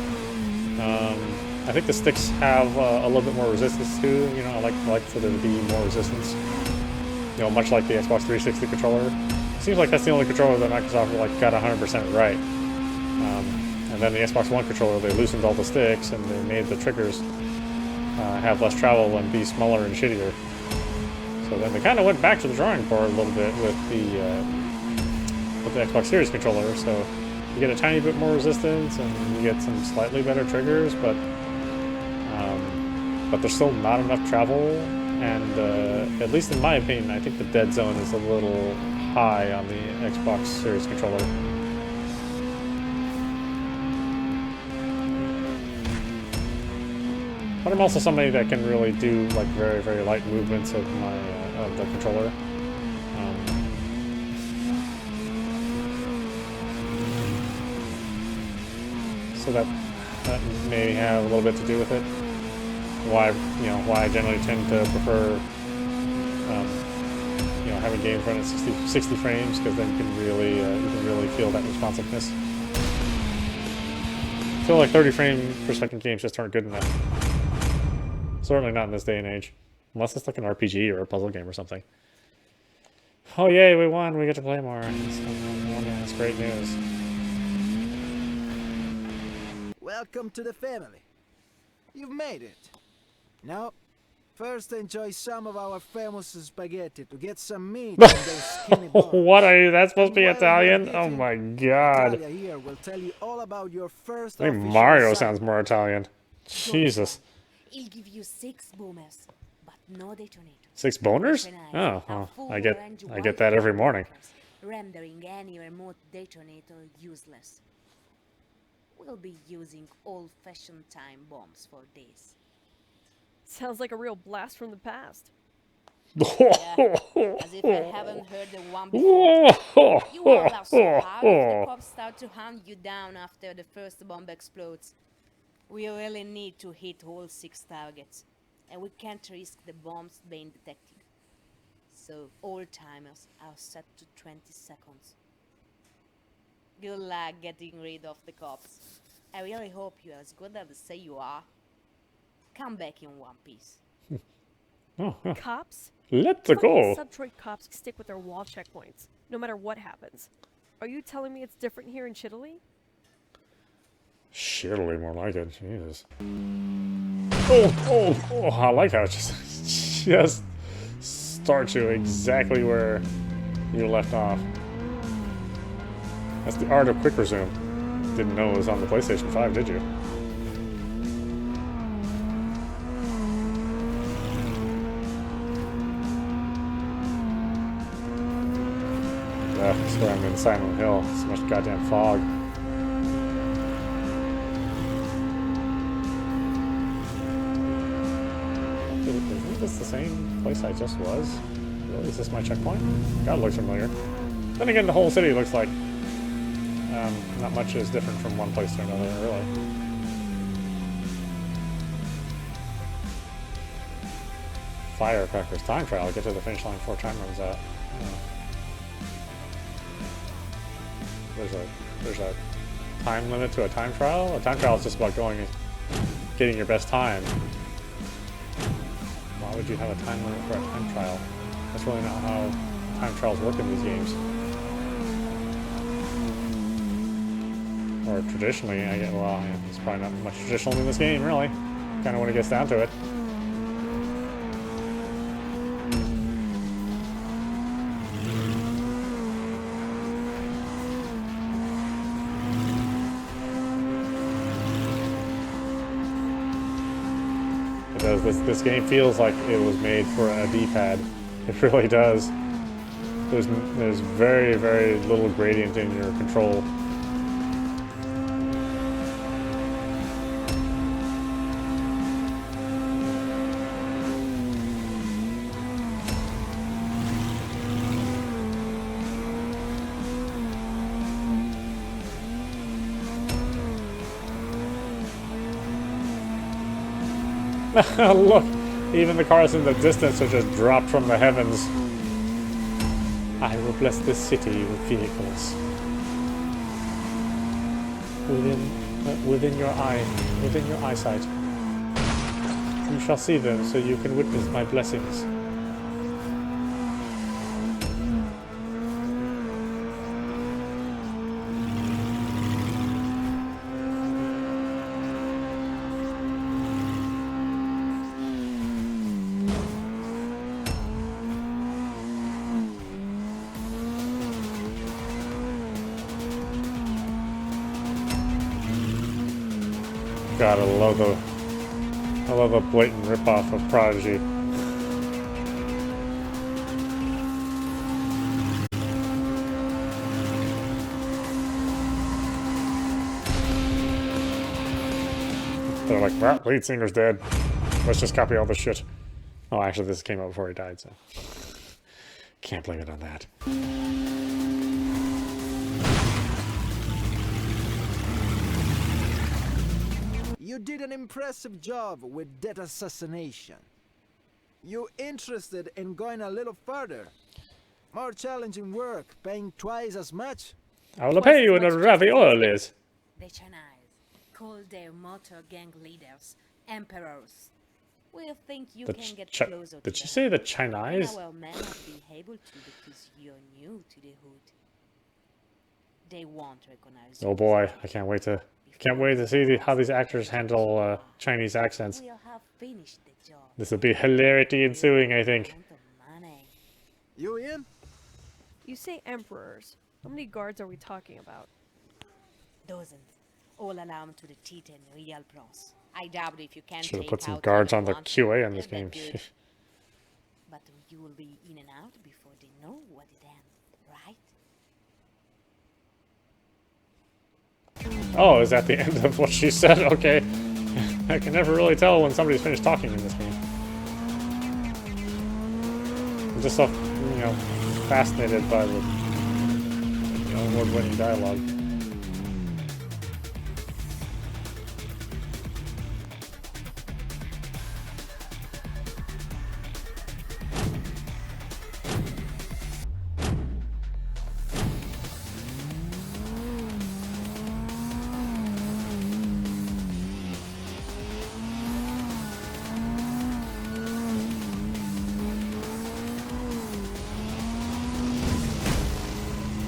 I think the sticks have a little bit more resistance too. You know, I like for there to be more resistance. You know, much like the Xbox 360 controller. Seems like that's the only controller that Microsoft got 100% right. And then the Xbox One controller, they loosened all the sticks and they made the triggers have less travel and be smaller and shittier. So then they kind of went back to the drawing board a little bit with the Xbox Series controller. So you get a tiny bit more resistance and you get some slightly better triggers, but there's still not enough travel. And at least in my opinion, I think the dead zone is a little high on the Xbox Series controller. But I'm also somebody that can really do like very, very light movements of the controller. So that may have a little bit to do with it. Why I generally tend to prefer having games run at 60 frames, because then you can really feel that responsiveness. I feel like 30 frame per second games just aren't good enough. Certainly not in this day and age. Unless it's like an RPG or a puzzle game or something. Oh yay, we won, we get to play more. That's great news. Welcome to the family. You've made it. Now, first enjoy some of our famous spaghetti to get some meat on those skinny bones. What are you? That's supposed to be And while Italian? you're Oh eating, my god. Natalia here will tell you all about your first I think official Mario assignment. sounds more Italian. Jesus. He'll give you 6 boomers, but no detonators. 6 boners? Oh, well, I get that every morning. Rendering any remote detonator useless. We'll be using old-fashioned time bombs for this. Sounds like a real blast from the past. As if I haven't heard the one before. You won't laugh so hard if the cops start to hunt you down after the first bomb explodes. We really need to hit all 6 targets, and we can't risk the bombs being detected. So all timers are set to 20 seconds. Good luck getting rid of the cops. I really hope you're as good as they say you are. Come back in one piece. Cops? Let's Fucking go. Subtroid cops stick with their wall checkpoints, no matter what happens. Are you telling me it's different here in Chitaly? Shittily, more like it. Jesus. Oh, I like how it just starts you exactly where you left off. That's the art of quick resume. Didn't know it was on the PlayStation 5, did you? I swear I'm in Silent Hill. So much goddamn fog. Isn't this the same place I just was? Really? Is this my checkpoint? God, it looks familiar. Then again, the whole city looks like not much is different from one place to another, really. Firecrackers time trial. Get to the finish line before time runs out. There's a time limit to a time trial? A time trial is just about getting your best time. Why would you have a time limit for a time trial? That's really not how time trials work in these games. Or traditionally, it's probably not much traditional in this game, really. Kind of when it gets down to it. This game feels like it was made for a D-pad. It really does. There's very, very little gradient in your control. Look, even the cars in the distance are just dropped from the heavens. I will bless this city with vehicles. Within your eyesight. You shall see them, so you can witness my blessings. God, I love the blatant ripoff of Prodigy. They're like, well, lead singer's dead. Let's just copy all this shit. Oh, actually, this came out before he died, so can't blame it on that. You did an impressive job with that assassination. You interested in going a little further? More challenging work, paying twice as much? I will pay you in a raviolis. The Chinese call their motor gang leaders emperors. We think you can get closer to Did you say the them. Chinese? Our men not be able to because you're new to the hood. They won't recognize you. Oh boy, I can't wait to see how these actors handle Chinese accents. We'll have finished the job. This will be hilarity ensuing, I think. Amount of money. You in? You say emperors. How many guards are we talking about? Dozens. All alarmed to the teeth and real bronze. I doubt if you can Should have take put some out guards all on the at once, QA on this they're game. that good. But you will be in and out before they know what it end, right? Oh, is that the end of what she said? Okay. I can never really tell when somebody's finished talking in this game. I'm just so, fascinated by the award-winning dialogue.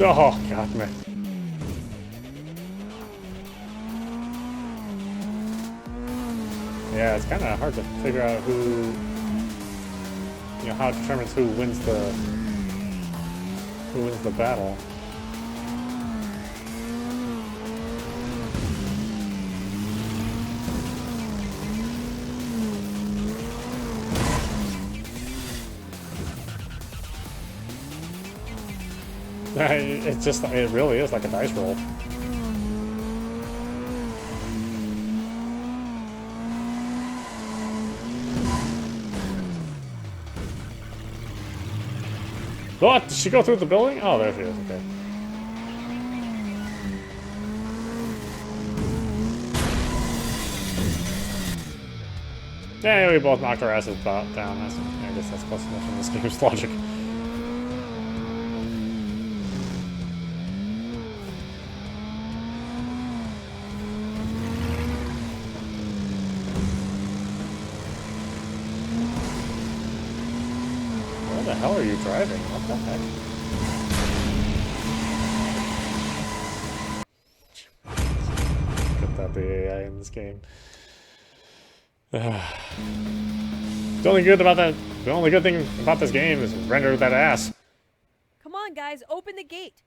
Oh, God, man. Yeah, it's kind of hard to figure out who, how it determines who wins the battle. It really is like a dice roll. What? Did she go through the building? Oh, there she is. Okay. Yeah, we both knocked our asses down. I guess that's close enough in this game's logic. Where the hell are you driving? What the heck? Get that the AI in this game. The only good thing about this game is render that ass. Come on, guys, open the gate.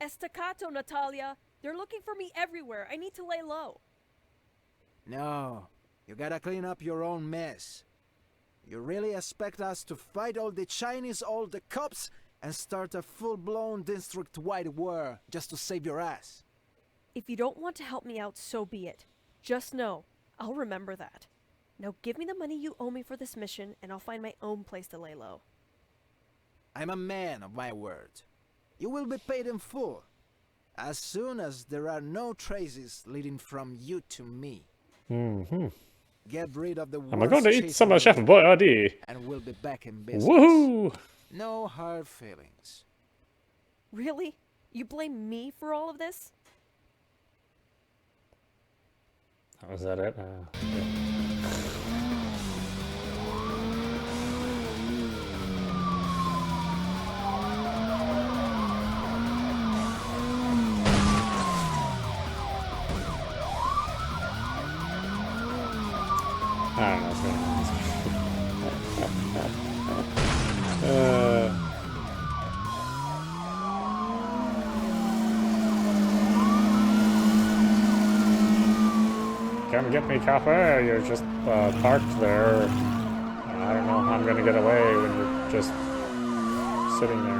Estaccato, Natalia. They're looking for me everywhere. I need to lay low. No, you gotta clean up your own mess. You really expect us to fight all the Chinese, all the cops, and start a full-blown district-wide war just to save your ass? If you don't want to help me out, so be it. Just know, I'll remember that. Now give me the money you owe me for this mission, and I'll find my own place to lay low. I'm a man of my word. You will be paid in full, as soon as there are no traces leading from you to me. Mm-hmm. Get rid of the I'm going to eat worst some of chasing Chef Boyardee. and we'll be back in business. Woohoo! No hard feelings. Really? You blame me for all of this? Was that it? I don't know what's going on. Come get me, copper. You're just parked there. I don't know how I'm gonna get away when you're just sitting there.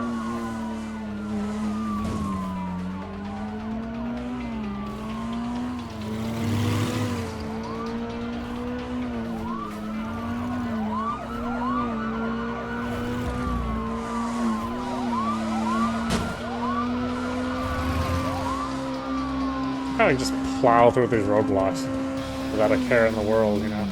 I just plow through these roadblocks without a care in the world, you know.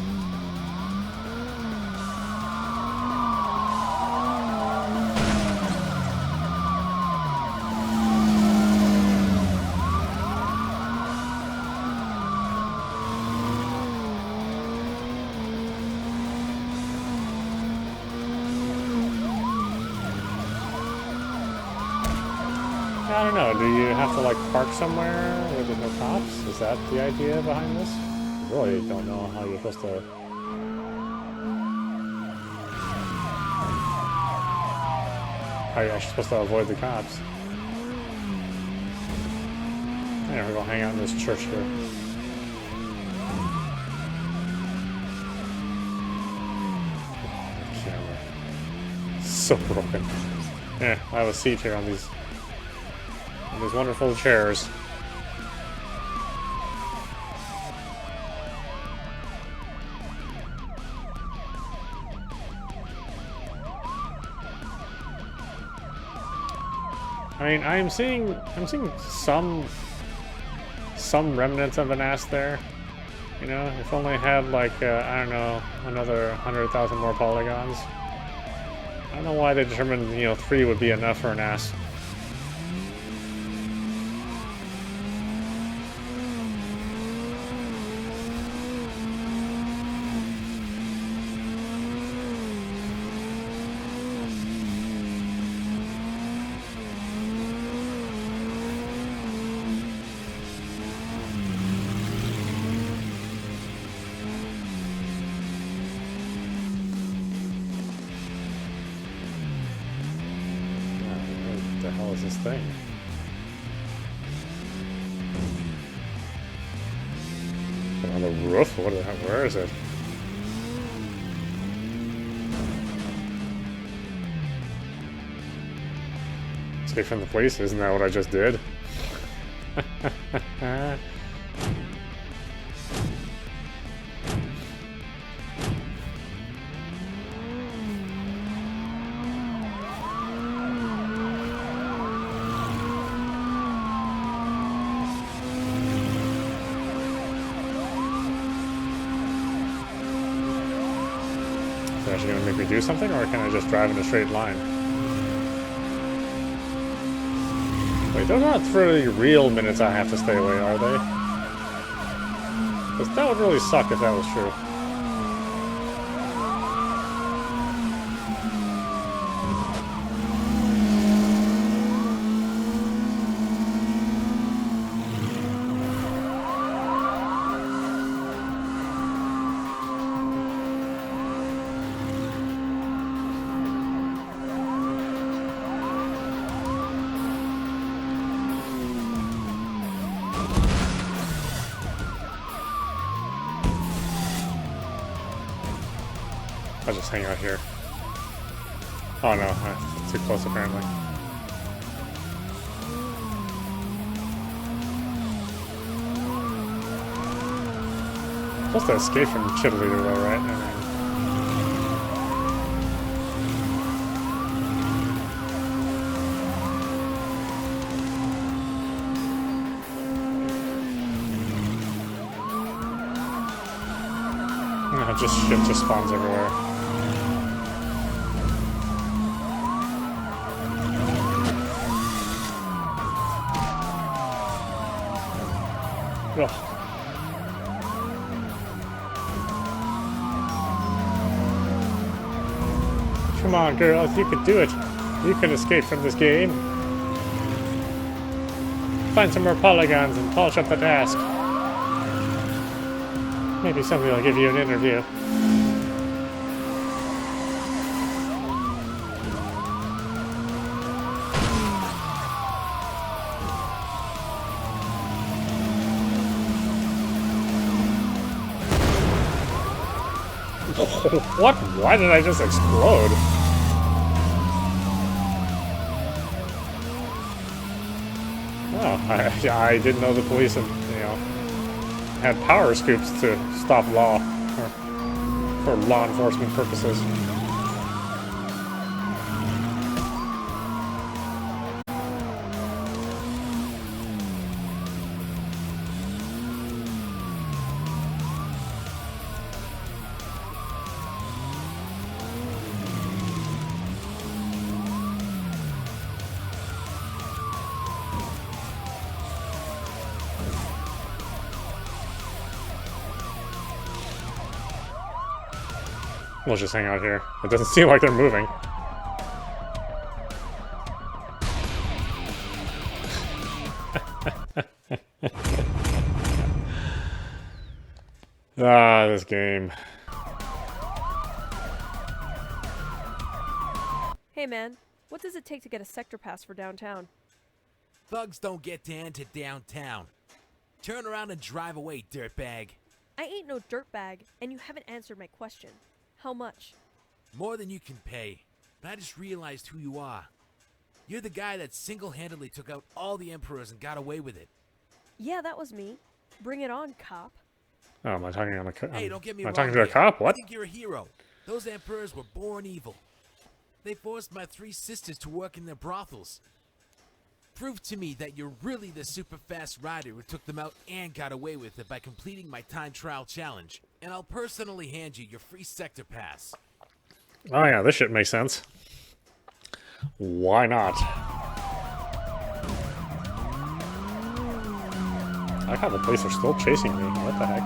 I don't know, do you have to like park somewhere where there's no cops? Is that the idea behind this? I really don't know how you're supposed to... How you're actually supposed to avoid the cops. There, we're gonna hang out in this church here. Camera. So broken. Yeah, I have a seat here on these wonderful chairs. I mean, I'm seeing some remnants of an ass there. You know, if only I had like I don't know, another 100,000 more polygons. I don't know why they determined 3 would be enough for an ass. What the hell is this thing? On the roof? What the hell? Where is it? Escape from the police? Isn't that what I just did? Is it actually going to make me do something, or can I just drive in a straight line? Wait, those aren't 3 real minutes I have to stay away, are they? Because that would really suck if that was true. I'll just hang out here. Oh no, I'm too close apparently. Supposed to escape from Cheerleader though, right? I mean, just shit just spawns everywhere. Ugh. Come on, girls, you could do it. You can escape from this game. Find some more polygons and polish up the desk. Maybe somebody will give you an interview. What? Why did I just explode? Oh, I didn't know the police had, had power scoops to stop law, or for law enforcement purposes. We'll just hang out here. It doesn't seem like they're moving. Ah, this game. Hey man, what does it take to get a sector pass for downtown? Thugs don't get down to downtown. Turn around and drive away, dirtbag. I ain't no dirtbag, and you haven't answered my question. How much? More than you can pay. But I just realized who you are. You're the guy that single-handedly took out all the emperors and got away with it. Yeah, that was me. Bring it on, cop. Oh, am I talking on a cop? Hey, don't get me am I wrong. talking to a here. cop? I What? think you're a hero. Those emperors were born evil. They forced my 3 sisters to work in their brothels. Prove to me that you're really the super fast rider who took them out and got away with it by completing my time trial challenge. And I'll personally hand you your free sector pass. Oh yeah, this shit makes sense. Why not? I like how the police are still chasing me. What the heck?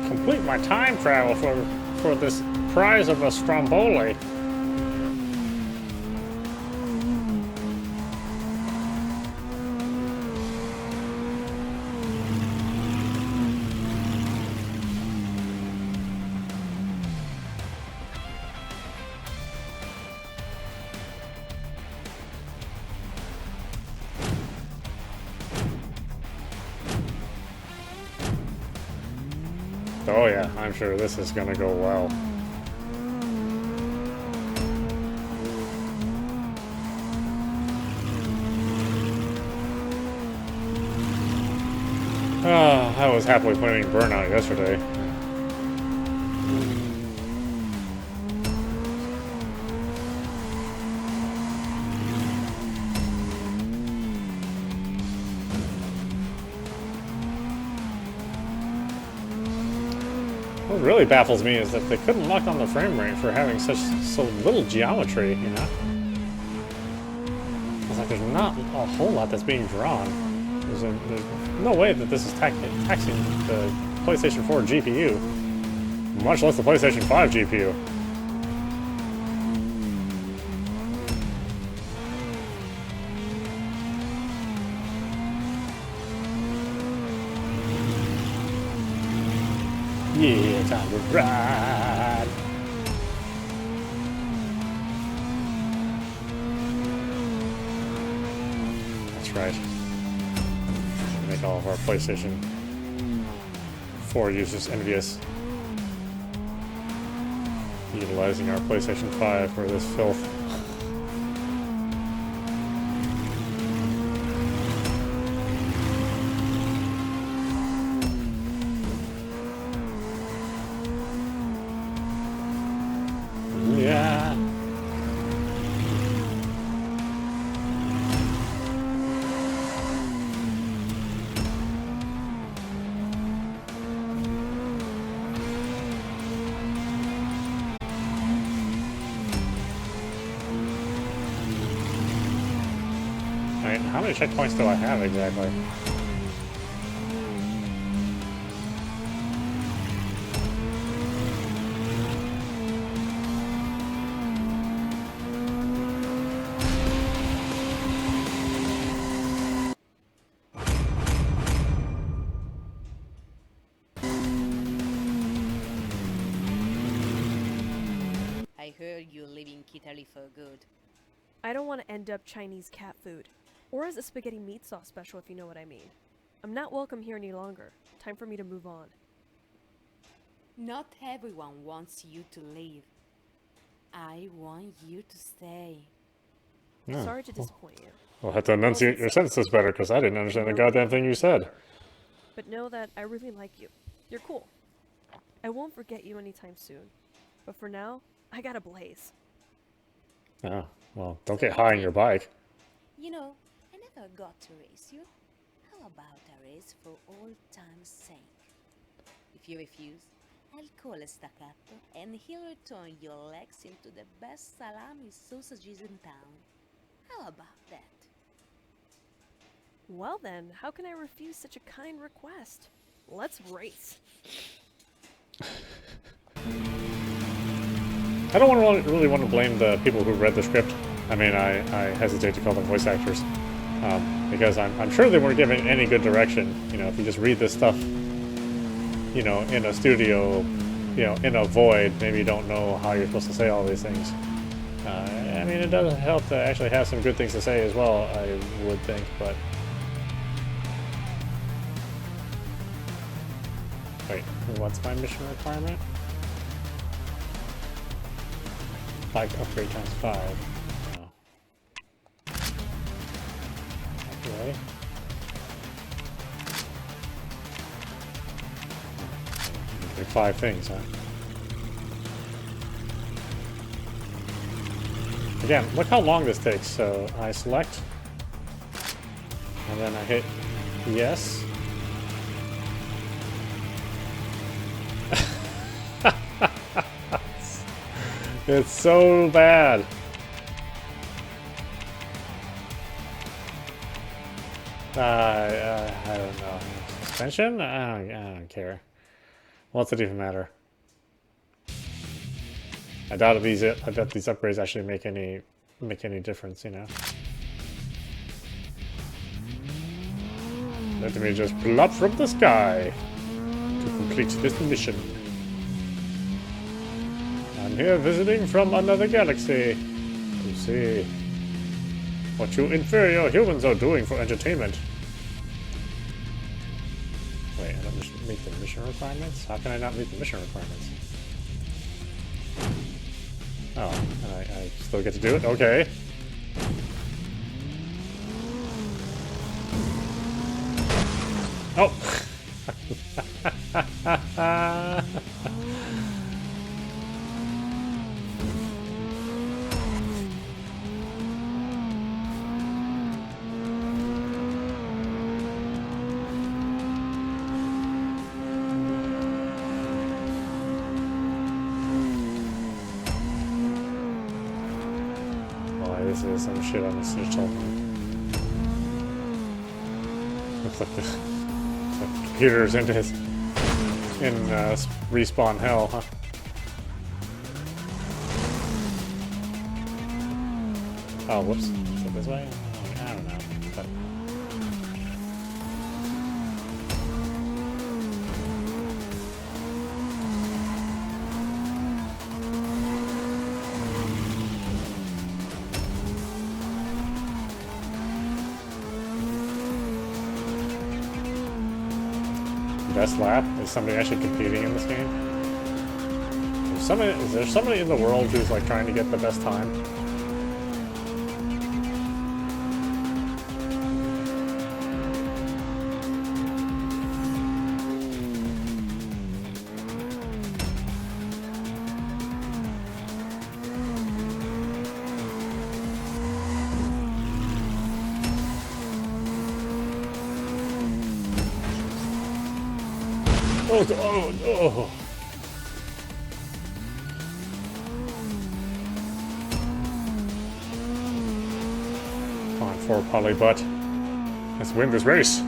Complete my time travel for this prize of a Stromboli. Oh yeah, I'm sure this is gonna go well. I was happily playing Burnout yesterday. What really baffles me is that they couldn't lock on the frame rate for having so little geometry, you know? It's like there's not a whole lot that's being drawn. There's no way that this is taxing the PlayStation 4 GPU, much less the PlayStation 5 GPU. Yeah, time to ride. That's right. Make all of our PlayStation 4 users envious. Utilizing our PlayStation 5 for this filth. Yeah. how many checkpoints do I have exactly? I heard you're leaving Kitali for good. I don't want to end up Chinese cat food. Or as a spaghetti meat sauce special, if you know what I mean. I'm not welcome here any longer. Time for me to move on. Not everyone wants you to leave. I want you to stay. Yeah. Sorry to disappoint you. We'll have to enunciate your sentences better because I didn't understand a goddamn thing you said. But know that I really like you. You're cool. I won't forget you anytime soon. But for now, I gotta blaze. Oh, well, don't get high on your bike. You know, I never got to race you. How about a race for old time's sake? If you refuse, I'll call a staccato and he'll return your legs into the best salami sausages in town. How about that? Well then, how can I refuse such a kind request? Let's race. I don't really want to blame the people who read the script. I mean, I hesitate to call them voice actors. Because I'm sure they weren't given any good direction. You know, if you just read this stuff, you know, in a studio, you know, in a void, maybe you don't know how you're supposed to say all these things. I mean, it does help to actually have some good things to say as well, I would think, but... Wait, what's my mission requirement? Bike upgrade times 5. Oh. Okay. Like 5 things, huh? Again, look how long this takes. So I select, and then I hit yes. It's so bad. I don't know. Suspension? I don't care. What's it even matter? I doubt these upgrades actually make any difference, you know. Let me just plop from the sky to complete this mission. I'm here visiting from another galaxy to see what you inferior humans are doing for entertainment. Wait, I don't meet the mission requirements? How can I not meet the mission requirements? Oh, and I still get to do it? Okay. Oh! This is some shit on the digital. Looks like the computer's in respawn hell, huh? Oh, whoops. Is it this way? I don't know. But best lap? Is somebody actually competing in this game? Is there somebody in the world who's like trying to get the best time? Oh. Come on, poor poly butt. Let's win this race.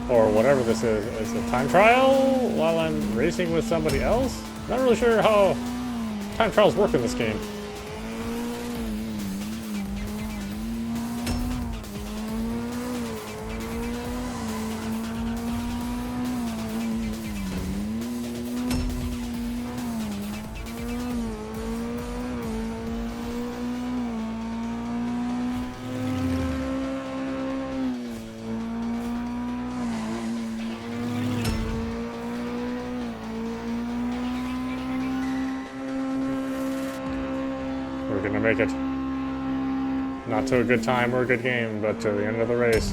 Or whatever this is. It's a time trial while I'm racing with somebody else? Not really sure how time trials work in this game. We're gonna make it. Not to a good time or a good game, but to the end of the race.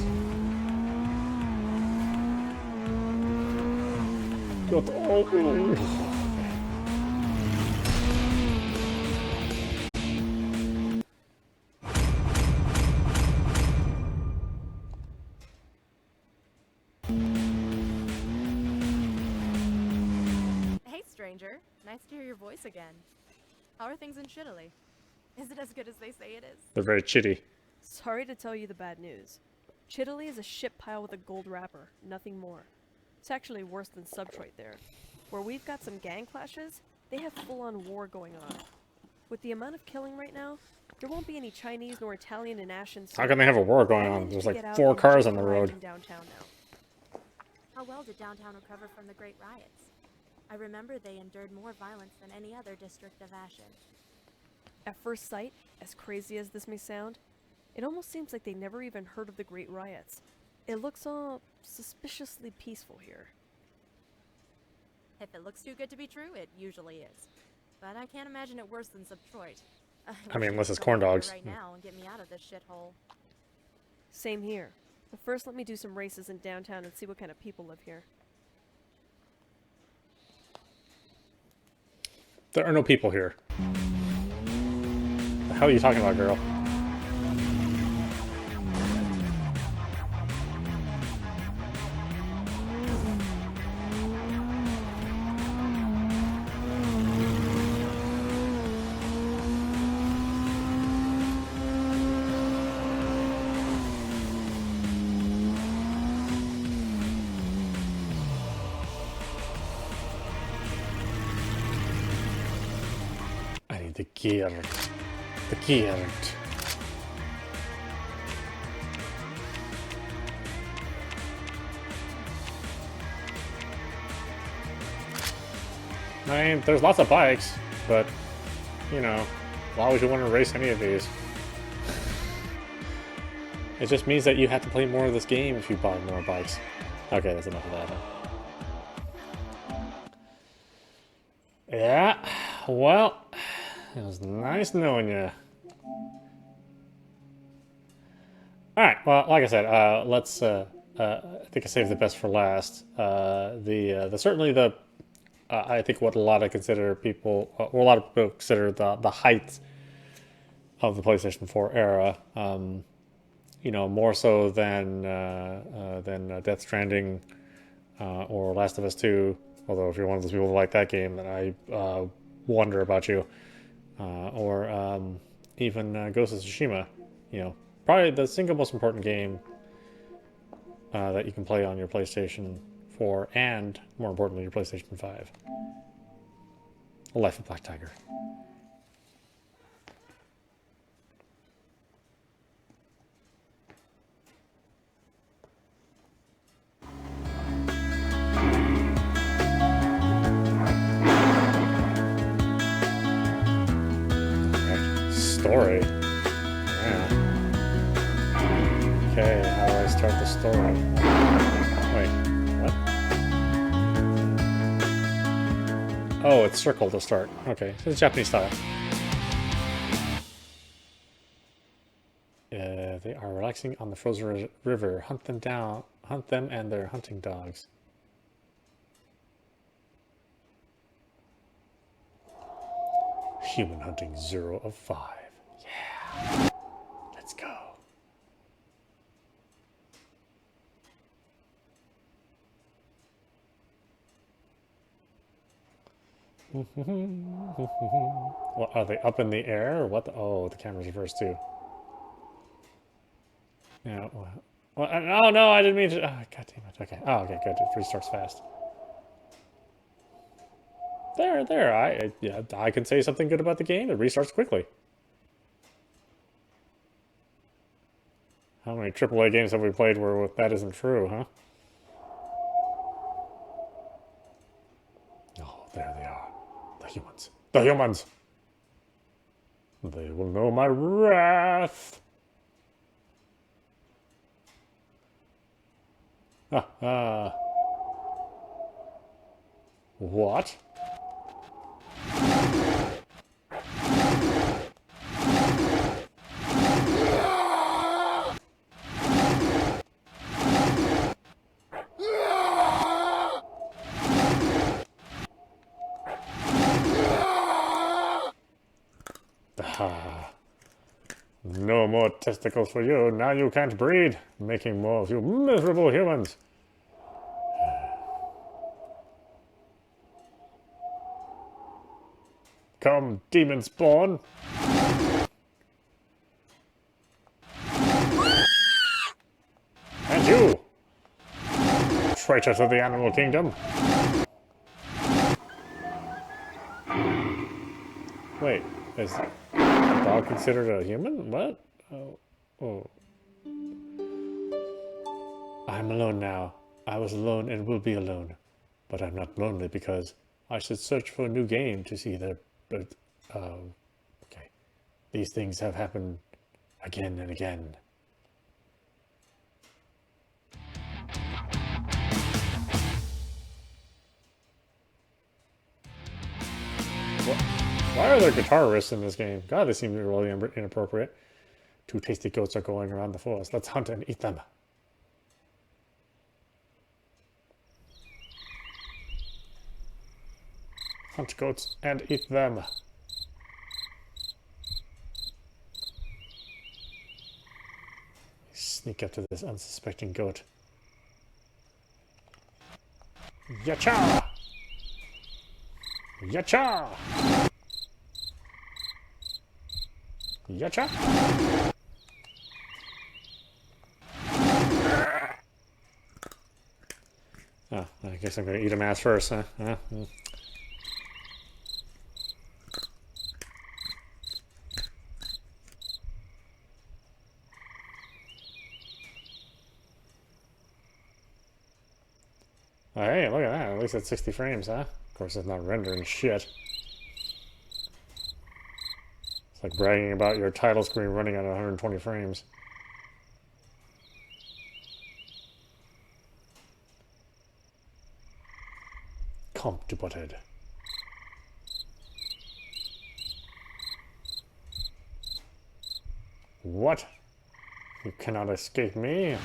Hey, stranger. Nice to hear your voice again. How are things in Chitaly? Is it as good as they say it is? They're very chitty. Sorry to tell you the bad news. Chitaly is a ship pile with a gold wrapper, nothing more. It's actually worse than Subtroit there. Where we've got some gang clashes, they have full-on war going on. With the amount of killing right now, there won't be any Chinese nor Italian in Ashen. How can they have a war going on? There's like 4 cars on the road. Downtown now. How well did downtown recover from the Great Riots? I remember they endured more violence than any other district of Ashen. At first sight, as crazy as this may sound, it almost seems like they never even heard of the Great Riots. It looks all suspiciously peaceful here. If it looks too good to be true, it usually is. But I can't imagine it worse than Subtroit. I mean, unless it's corn dogs. Right now and get me out of this shithole. Same here. But first let me do some races in downtown and see what kind of people live here. There are no people here. The hell are you talking about, girl? I need the gear. The gear. I mean, there's lots of bikes, but, you know, why would you want to race any of these? It just means that you have to play more of this game if you buy more bikes. Okay, that's enough of that. Yeah, well, it was nice knowing you. Alright, well, like I said, let's, I think I saved the best for last. Certainly the, I think what a lot of people consider the height of the PlayStation 4 era. You know, more so than Death Stranding or Last of Us 2. Although if you're one of those people who like that game, then I wonder about you. Or even Ghost of Tsushima. You know, probably the single most important game that you can play on your PlayStation 4 and, more importantly, your PlayStation 5. Life of Black Tiger. Story. Yeah. Okay, how do I start the story? Wait, what? Oh, it's circle to start. Okay, so it's Japanese style. They are relaxing on the frozen river. Hunt them and their hunting dogs. Human hunting 0 of 5. Yeah. Let's go. What, are they up in the air? Or what? Oh, the camera's reversed too. Yeah. Well, oh no, I didn't mean to. Oh, God damn it. Okay. Oh, okay, good. It restarts fast. There. Yeah, I can say something good about the game. It restarts quickly. How many AAA games have we played where that isn't true, huh? Oh, there they are. The humans. The humans! They will know my wrath! Ah. What? No more testicles for you. Now you can't breed, making more of you miserable humans. Come, demon spawn. And you, traitor to the animal kingdom. Wait, is a dog considered a human? What? Oh. I'm alone now. I was alone and will be alone. But I'm not lonely because I should search for a new game to see the... okay. These things have happened again and again. Why are there guitar riffs in this game? God, they seem really inappropriate. 2 tasty goats are going around the forest. Let's hunt and eat them. Hunt goats and eat them. Sneak up to this unsuspecting goat. Yacha! Yacha! Yacha! Oh, I guess I'm gonna eat him ass first, huh? Oh, hey, look at that. At least it's 60 frames, huh? Of course, it's not rendering shit. It's like bragging about your title screen running at 120 frames. Come to butthead. What? You cannot escape me.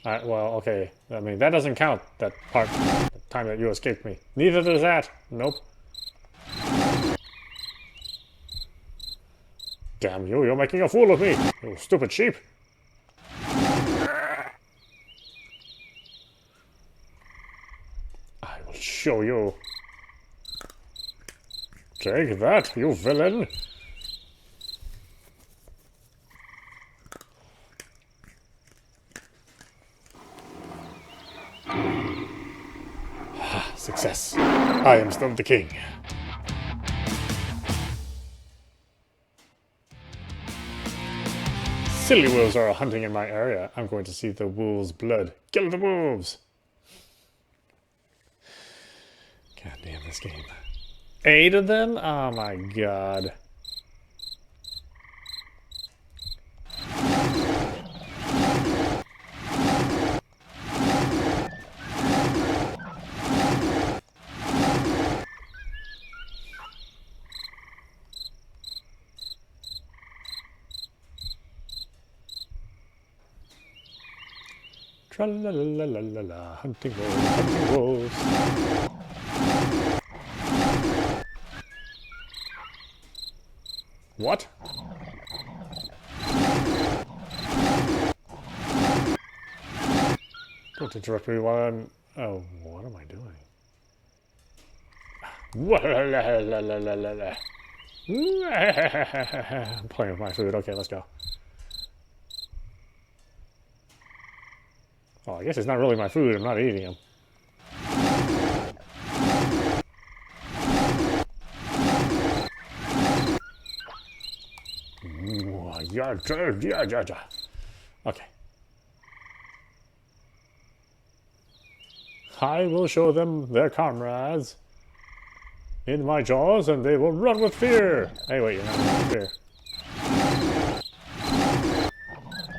Well, okay. I mean, that doesn't count, that part, the time that you escaped me. Neither does that. Nope. Damn you, you're making a fool of me, you stupid sheep. I will show you. Take that, you villain. Success. I am still the king. Silly wolves are hunting in my area. I'm going to see the wolves' blood. Kill the wolves! God damn this game. 8 of them? Oh my god. Tra-la-la-la-la-la, hunting wolves, hunting wolves. What? Don't interrupt me while I'm... Oh, what am I doing? I'm playing with my food. Okay, let's go. Oh, I guess it's not really my food. I'm not eating him. Okay. I will show them their comrades in my jaws, and they will run with fear. Hey, wait, you're not running with fear.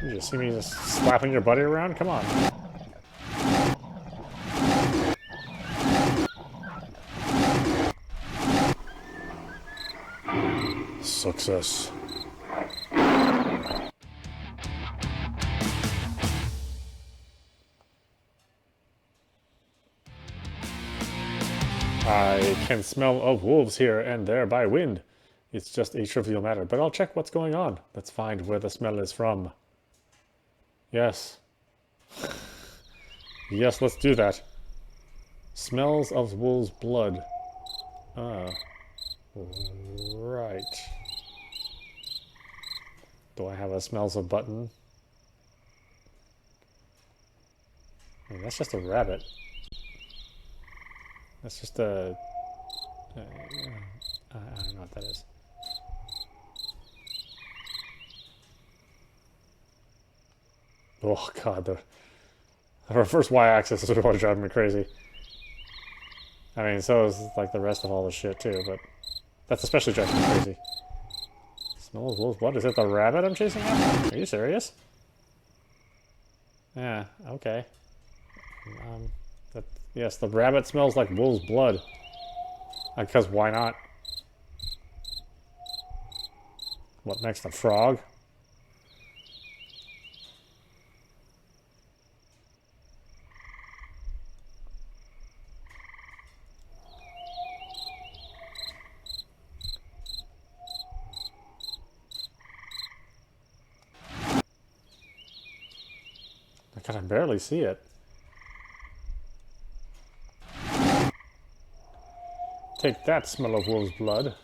You just see me just slapping your buddy around? Come on. Success. I can smell of wolves here and there by wind. It's just a trivial matter, but I'll check what's going on. Let's find where the smell is from. Yes. Yes, let's do that. Smells of wolves' blood. Right. Do I have a smells of button? I mean, that's just a rabbit. That's just a... I don't know what that is. Oh god, the reverse y-axis is what's driving me crazy. I mean, so is like the rest of all the shit too, but that's especially driving me crazy. Smell of wolves' blood? Is it the rabbit I'm chasing after? Are you serious? Yeah, okay. Yes, the rabbit smells like wolf's blood. Because why not? What next? A frog? I can barely see it. Take that, smell of wolf's blood.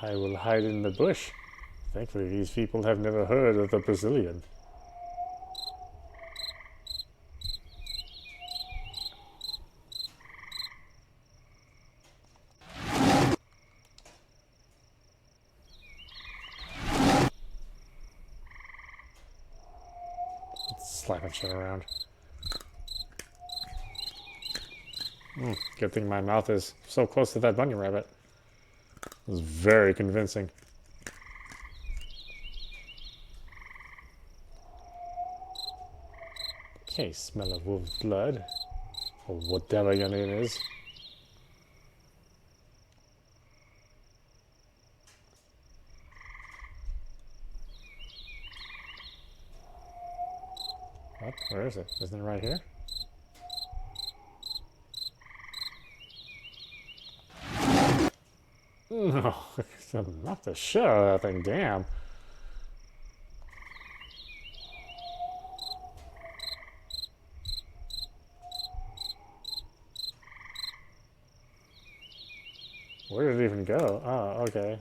I will hide in the bush. Thankfully, these people have never heard of the Brazilian. Slapping shit around. Good thing my mouth is so close to that bunny rabbit. It was very convincing. Okay, smell of wolf's blood. Or whatever your name is. What? Where is it? Isn't it right here? No, not the shit out of that thing, damn. Where did it even go? Oh, okay.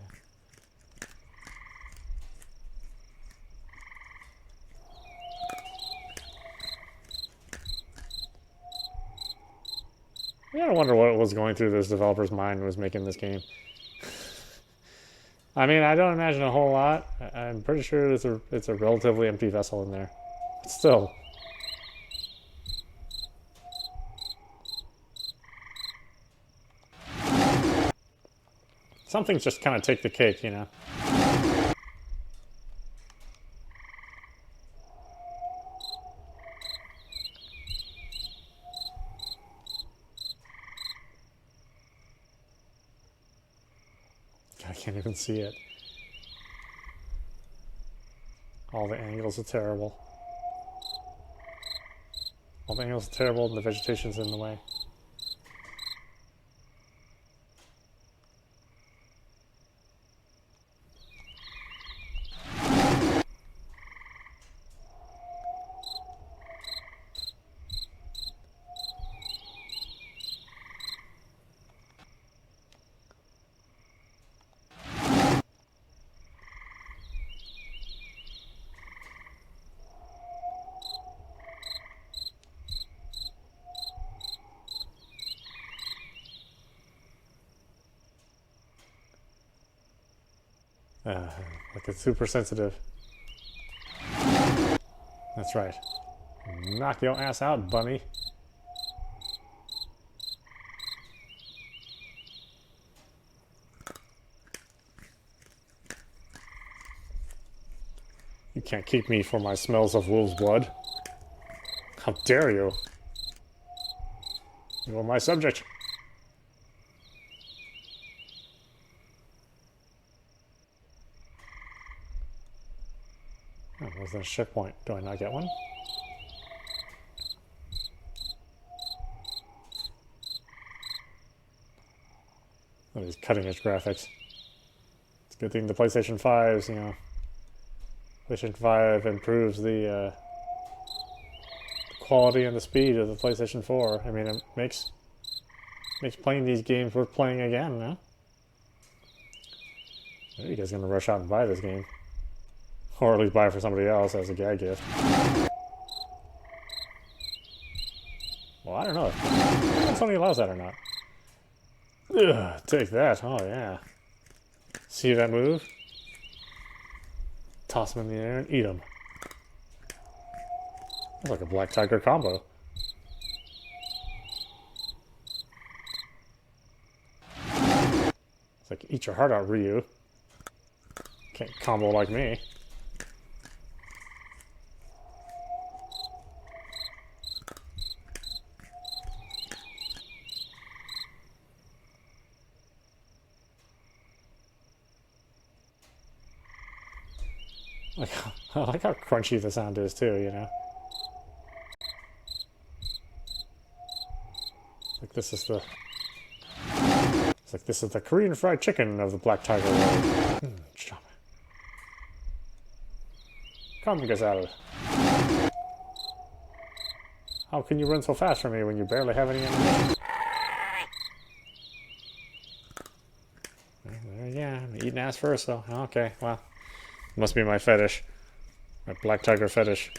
I gotta wonder what was going through this developer's mind when was making this game. I mean, I don't imagine a whole lot. I'm pretty sure it's a relatively empty vessel in there. But still. Some things just kind of take the cake, you know? I can't even see it. All the angles are terrible. All the angles are terrible and the vegetation's in the way. Like it's super sensitive. That's right. Knock your ass out, bunny. You can't keep me for my smells of wolf's blood. How dare you? You are my subject. Oh, where's the checkpoint? Do I not get one? Oh, these cutting-edge graphics. It's a good thing the PlayStation 5's, you know, PlayStation 5 improves the quality and the speed of the PlayStation 4. I mean, it makes playing these games worth playing again, no? Are you guys gonna rush out and buy this game? Or at least buy it for somebody else as a gag gift. Well, I don't know if Sony allows that or not. Ugh, take that. Oh, yeah. See that move? Toss them in the air and eat them. That's like a Black Tiger combo. It's like, eat your heart out, Ryu. Can't combo like me. I like how crunchy the sound is too, you know? Like this is the... It's like this is the Korean fried chicken of the Black Tiger world. Chop. Come, Gazelle. How can you run so fast from me when you barely have any ammunition? Yeah, I'm eating ass first though. Okay, well. Must be my fetish. My Black Tiger fetish.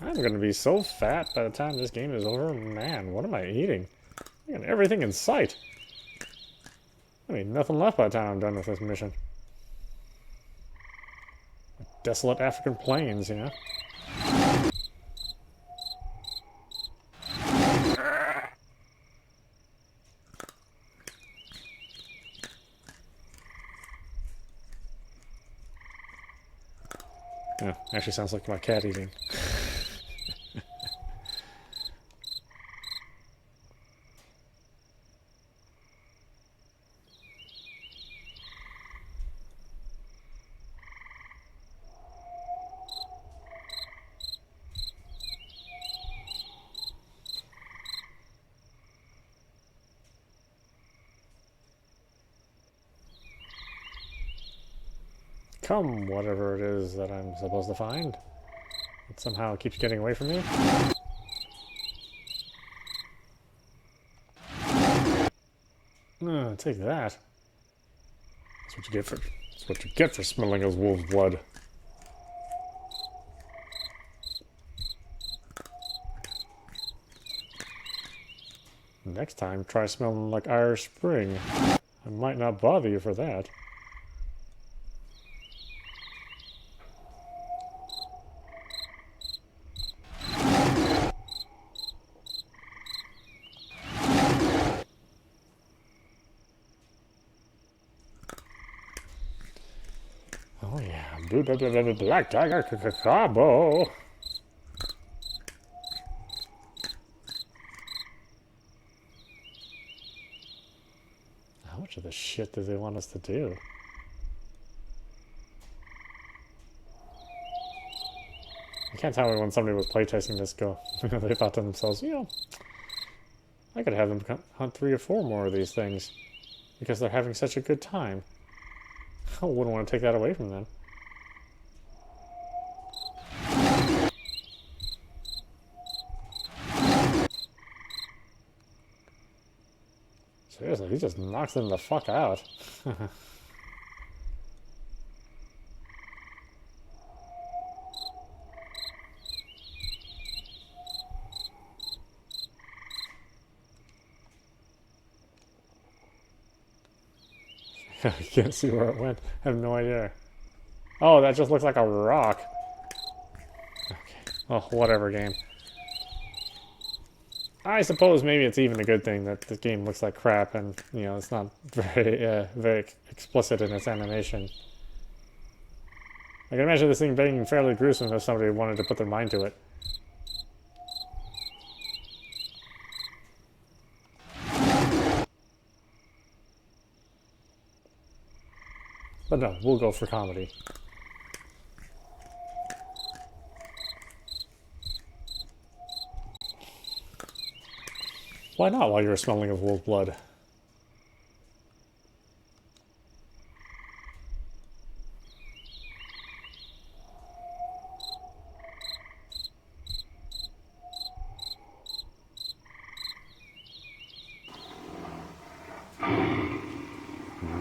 I'm gonna be so fat by the time this game is over. Man, what am I eating? I got everything in sight. I mean, nothing left by the time I'm done with this mission. Desolate African plains, you know? Yeah, actually sounds like my cat eating. Come, whatever it is that I'm supposed to find. It somehow keeps getting away from me. Take that. That's what you get for. That's what you get for smelling as wolf's blood. Next time, try smelling like Irish Spring. I might not bother you for that. Oh yeah, Black Tiger combo. much of this shit do they want us to do? I can't tell me when somebody was playtesting this go. They thought to themselves, you know, I could have them hunt 3 or 4 more of these things because they're having such a good time. I wouldn't want to take that away from them. Seriously, he just knocks them the fuck out. I can't see where it went. I have no idea. Oh, that just looks like a rock. Okay. Oh, whatever, game. I suppose maybe it's even a good thing that the game looks like crap and, you know, it's not very explicit in its animation. I can imagine this thing being fairly gruesome if somebody wanted to put their mind to it. But no, we'll go for comedy. Why not while you're smelling of wolf blood?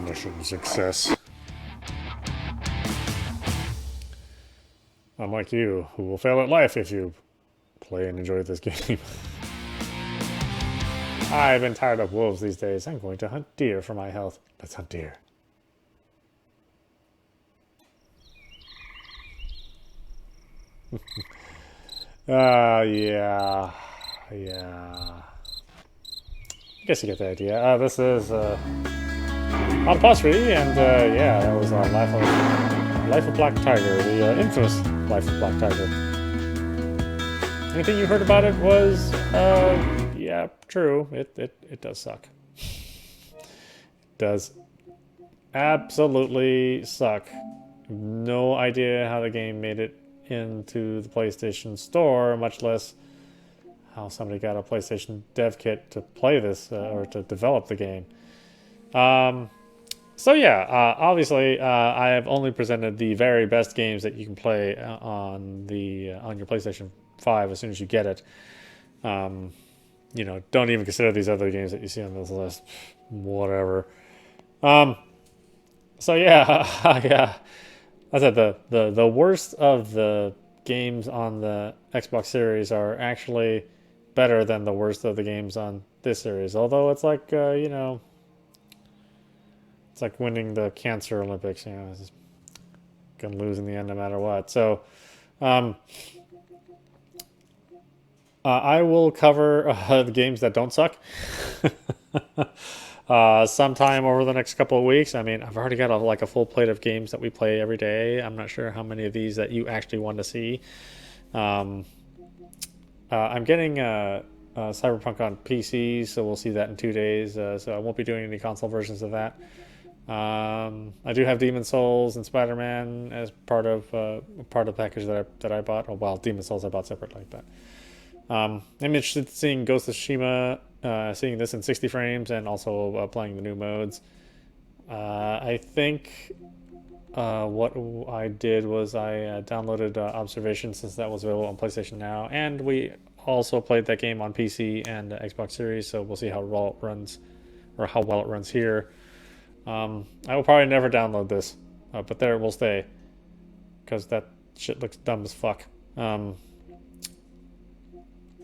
Mission success. Unlike you, who will fail at life if you play and enjoy this game. I've been tired of wolves these days. I'm going to hunt deer for my health. Let's hunt deer. Yeah. I guess you get the idea. This is on Apostrophe, and yeah, that was Life of Black Tiger, the infamous Life of Black Tiger. Anything you heard about it was, yeah, true. It does suck. It does absolutely suck. No idea how the game made it into the PlayStation Store, much less how somebody got a PlayStation dev kit to play this or to develop the game. So yeah, obviously, I have only presented the very best games that you can play on your PlayStation 5 as soon as you get it. You know, don't even consider these other games that you see on this list. Whatever. So yeah, yeah. I said the worst of the games on the Xbox Series are actually better than the worst of the games on this series. Although it's like, you know, it's like winning the Cancer Olympics. You know, it's just gonna lose in the end no matter what. So, I will cover the games that don't suck sometime over the next couple of weeks. I mean, I've already got a full plate of games that we play every day. I'm not sure how many of these that you actually want to see. I'm getting Cyberpunk on PC, so we'll see that in 2 days. So I won't be doing any console versions of that. I do have Demon Souls and Spider-Man as part of the package that I bought. Oh, well, Demon Souls I bought separately, but I'm interested in seeing Ghost of Tsushima, seeing this in 60 frames, and also playing the new modes. I think what I did was I downloaded Observation, since that was available on PlayStation Now, and we also played that game on PC and Xbox Series, so we'll see how well it runs, or how well it runs here. I will probably never download this, but there it will stay, because that shit looks dumb as fuck.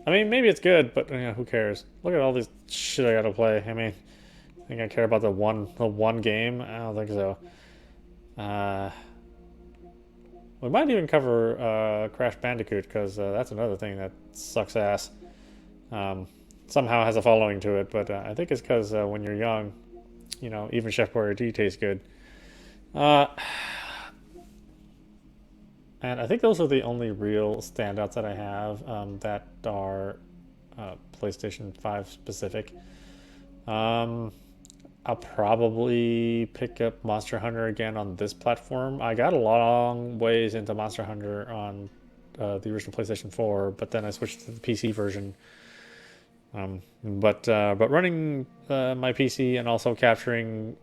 I mean, maybe it's good, but who cares? Look at all this shit I gotta play. I mean, I think I care about the one game? I don't think so. We might even cover Crash Bandicoot, because that's another thing that sucks ass. Somehow has a following to it, but I think it's because when you're young, you know, even Chef Boyardee tastes good. And I think those are the only real standouts that I have that are PlayStation 5 specific. I'll probably pick up Monster Hunter again on this platform. I got a long ways into Monster Hunter on the original PlayStation 4, but then I switched to the PC version. But running my PC and also capturing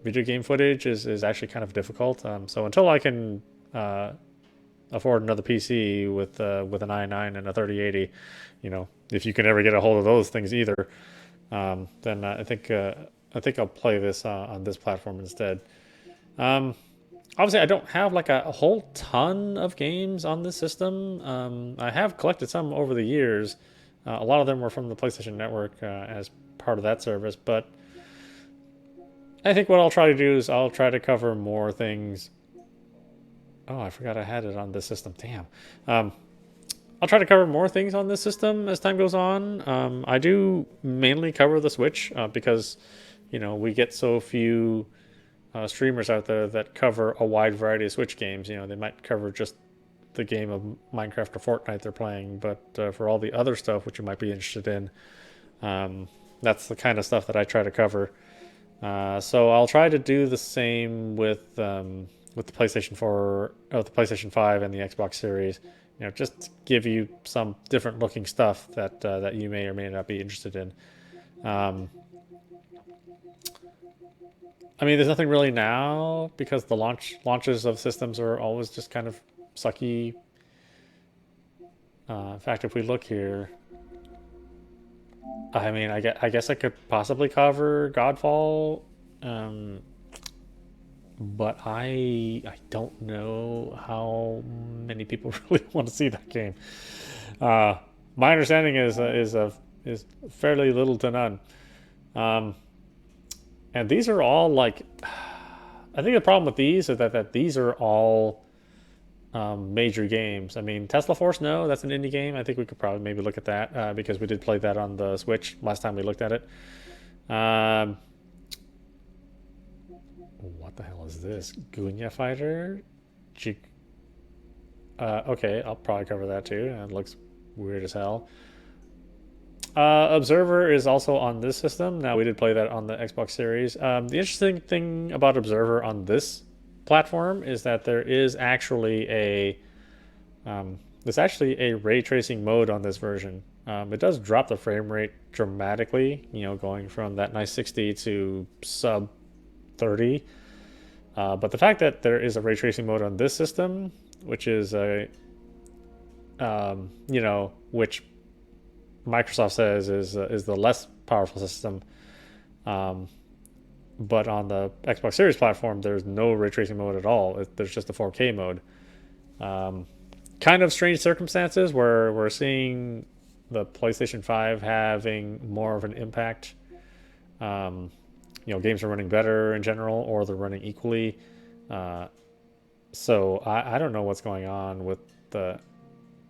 video game footage is actually kind of difficult. So until I can afford another PC with an i9 and a 3080, if you can ever get a hold of those things either, then I think I'll play this on this platform instead. Obviously, I don't have like a whole ton of games on this system. I have collected some over the years. A lot of them were from the PlayStation Network as part of that service, but I think what I'll try to do is I'll try to cover more things. Oh, I forgot I had it on this system. Damn. I'll try to cover more things on this system as time goes on. I do mainly cover the Switch because, we get so few streamers out there that cover a wide variety of Switch games. They might cover just the game of Minecraft or Fortnite they're playing, but for all the other stuff which you might be interested in, that's the kind of stuff that I try to cover. So I'll try to do the same with the PlayStation 4, the PlayStation 5, and the Xbox Series. Just to give you some different looking stuff that you may or may not be interested in. There's nothing really now because the launches of systems are always just kind of sucky. In fact, if we look here, I guess I could possibly cover Godfall, but I don't know how many people really want to see that game. My understanding is fairly little to none. And these are all like, I think the problem with these is that these are all major games. Tesla Force, no, that's an indie game. I think we could probably maybe look at that because we did play that on the Switch last time we looked at it. What the hell is this? Gunya Fighter? Okay, I'll probably cover that too. It looks weird as hell. Observer is also on this system. Now, we did play that on the Xbox Series. The interesting thing about Observer on this platform is that there is actually a ray tracing mode on this version. It does drop the frame rate dramatically, going from that nice 60 to sub 30. But the fact that there is a ray tracing mode on this system, which is which Microsoft says is the less powerful system, but on the Xbox Series platform, there's no ray tracing mode at all. There's just a 4K mode. Kind of strange circumstances where we're seeing the PlayStation 5 having more of an impact. Games are running better in general, or they're running equally. So I don't know what's going on with the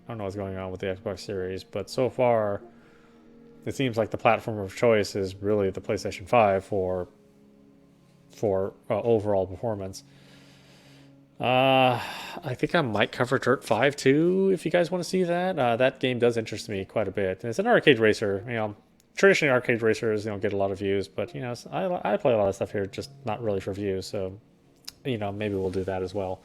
Xbox Series, but so far it seems like the platform of choice is really the PlayStation 5 for overall performance. I think I might cover Dirt 5 too, if you guys want to see that. That game does interest me quite a bit. And it's an arcade racer. Traditionally arcade racers get a lot of views, but I play a lot of stuff here, just not really for views. So maybe we'll do that as well.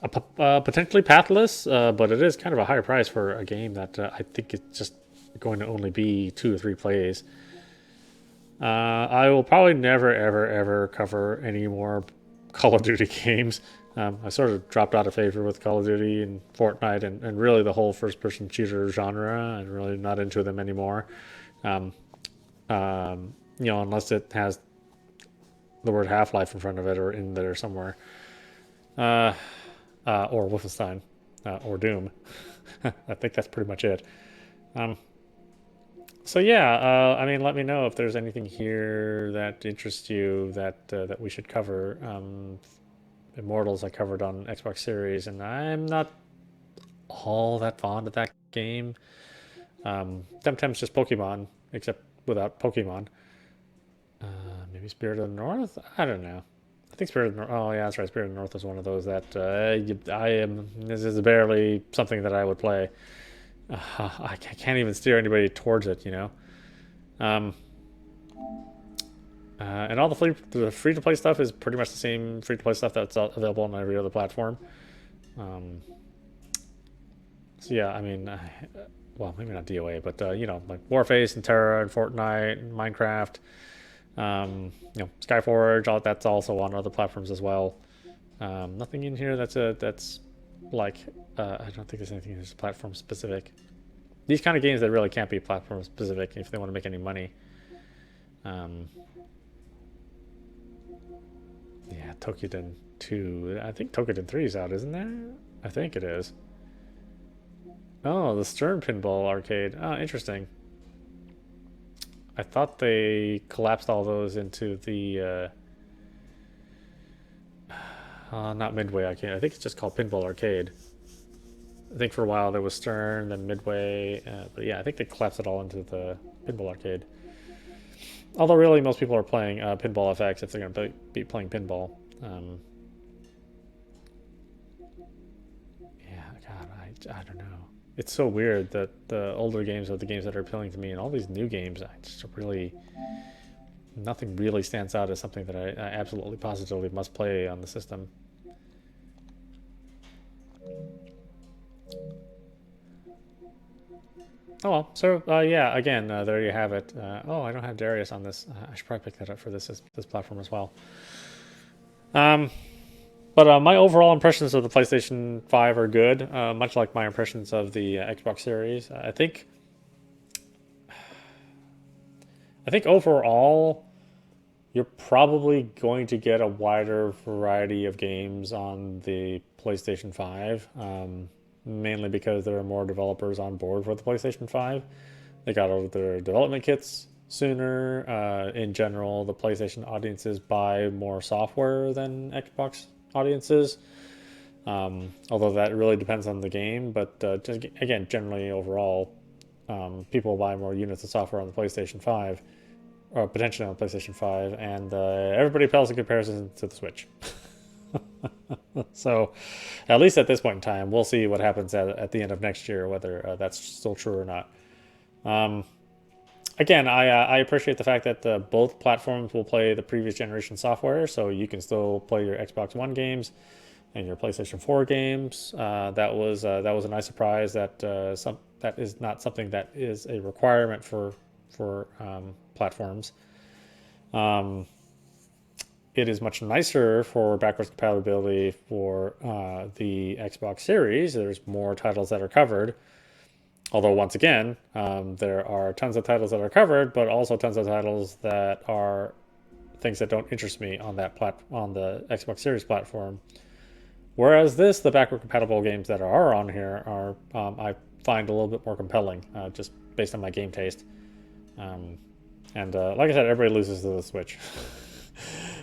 Potentially Pathless, but it is kind of a higher price for a game that I think it's just going to only be 2 or 3 plays. I will probably never, ever cover any more Call of Duty games. I sort of dropped out of favor with Call of Duty and Fortnite and really the whole first-person shooter genre. I'm really not into them anymore. Unless it has the word Half-Life in front of it or in there somewhere. Or Wolfenstein, or Doom. I think that's pretty much it. So yeah, let me know if there's anything here that interests you that we should cover. Immortals I covered on Xbox Series, and I'm not all that fond of that game. Sometimes just Pokemon, except without Pokemon. Maybe Spirit of the North? I don't know. I think Spirit of the North. Oh yeah, that's right. Spirit of the North is one of those that this is barely something that I would play. I can't even steer anybody towards it. And all the free-to-play stuff is pretty much the same free-to-play stuff that's available on every other platform. So yeah, I mean, well, maybe not DOA, but you know, like Warface and Terra and Fortnite and Minecraft, you know, Skyforge, that's also on other platforms as well. Nothing in here that's like I don't think there's anything that's platform specific. These kind of games that really can't be platform specific if they want to make any money. Yeah, Tokyoden 2. I think Tokyoden 3 is out, isn't there? I think it is. Oh, the Stern Pinball Arcade. Oh, interesting. I thought they collapsed all those into the not Midway Arcade. I think it's just called Pinball Arcade. I think for a while there was Stern, then Midway, but yeah, I think they collapsed it all into the Pinball Arcade. Although really most people are playing Pinball FX if they're going to be playing pinball. Yeah, God, I don't know. It's so weird that the older games are the games that are appealing to me, and all these new games, I just really, nothing really stands out as something that I absolutely positively must play on the system. Oh well, so yeah, again, there you have it. Oh, I don't have Darius on this. I should probably pick that up for this platform as well. But my overall impressions of the PlayStation 5 are good, much like my impressions of the Xbox Series. I think overall, you're probably going to get a wider variety of games on the PlayStation 5, mainly because there are more developers on board for the PlayStation 5. They got all their development kits sooner. In general, the PlayStation audiences buy more software than Xbox audiences, although that really depends on the game. But just, again, generally overall, people buy more units of software on the PlayStation 5, or potentially on the PlayStation 5, and everybody pales in comparison to the Switch. So, at least at this point in time, we'll see what happens at the end of next year, whether that's still true or not. Again, I appreciate the fact that both platforms will play the previous generation software, so you can still play your Xbox One games and your PlayStation 4 games. That was a nice surprise. That is not something that is a requirement for platforms. It is much nicer for backwards compatibility for the Xbox Series. There's more titles that are covered. Although, once again, there are tons of titles that are covered, but also tons of titles that are things that don't interest me on on the Xbox Series platform. Whereas the backward compatible games that are on here are I find a little bit more compelling, just based on my game taste. And like I said, everybody loses to the Switch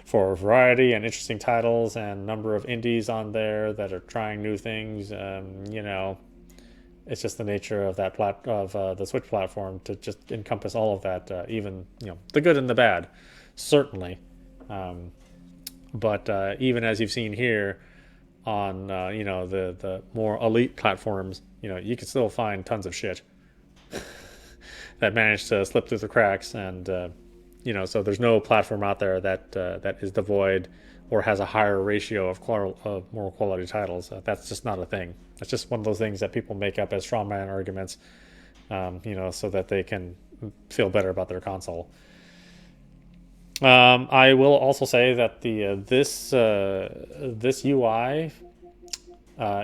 for variety and interesting titles and number of indies on there that are trying new things. You know. It's just the nature of that the Switch platform to just encompass all of that, even the good and the bad, certainly. But even as you've seen here on the more elite platforms, you can still find tons of shit that managed to slip through the cracks, and so there's no platform out there that is devoid or has a higher ratio of more quality titles. That's just not a thing. It's just one of those things that people make up as strawman arguments, so that they can feel better about their console. I will also say that this UI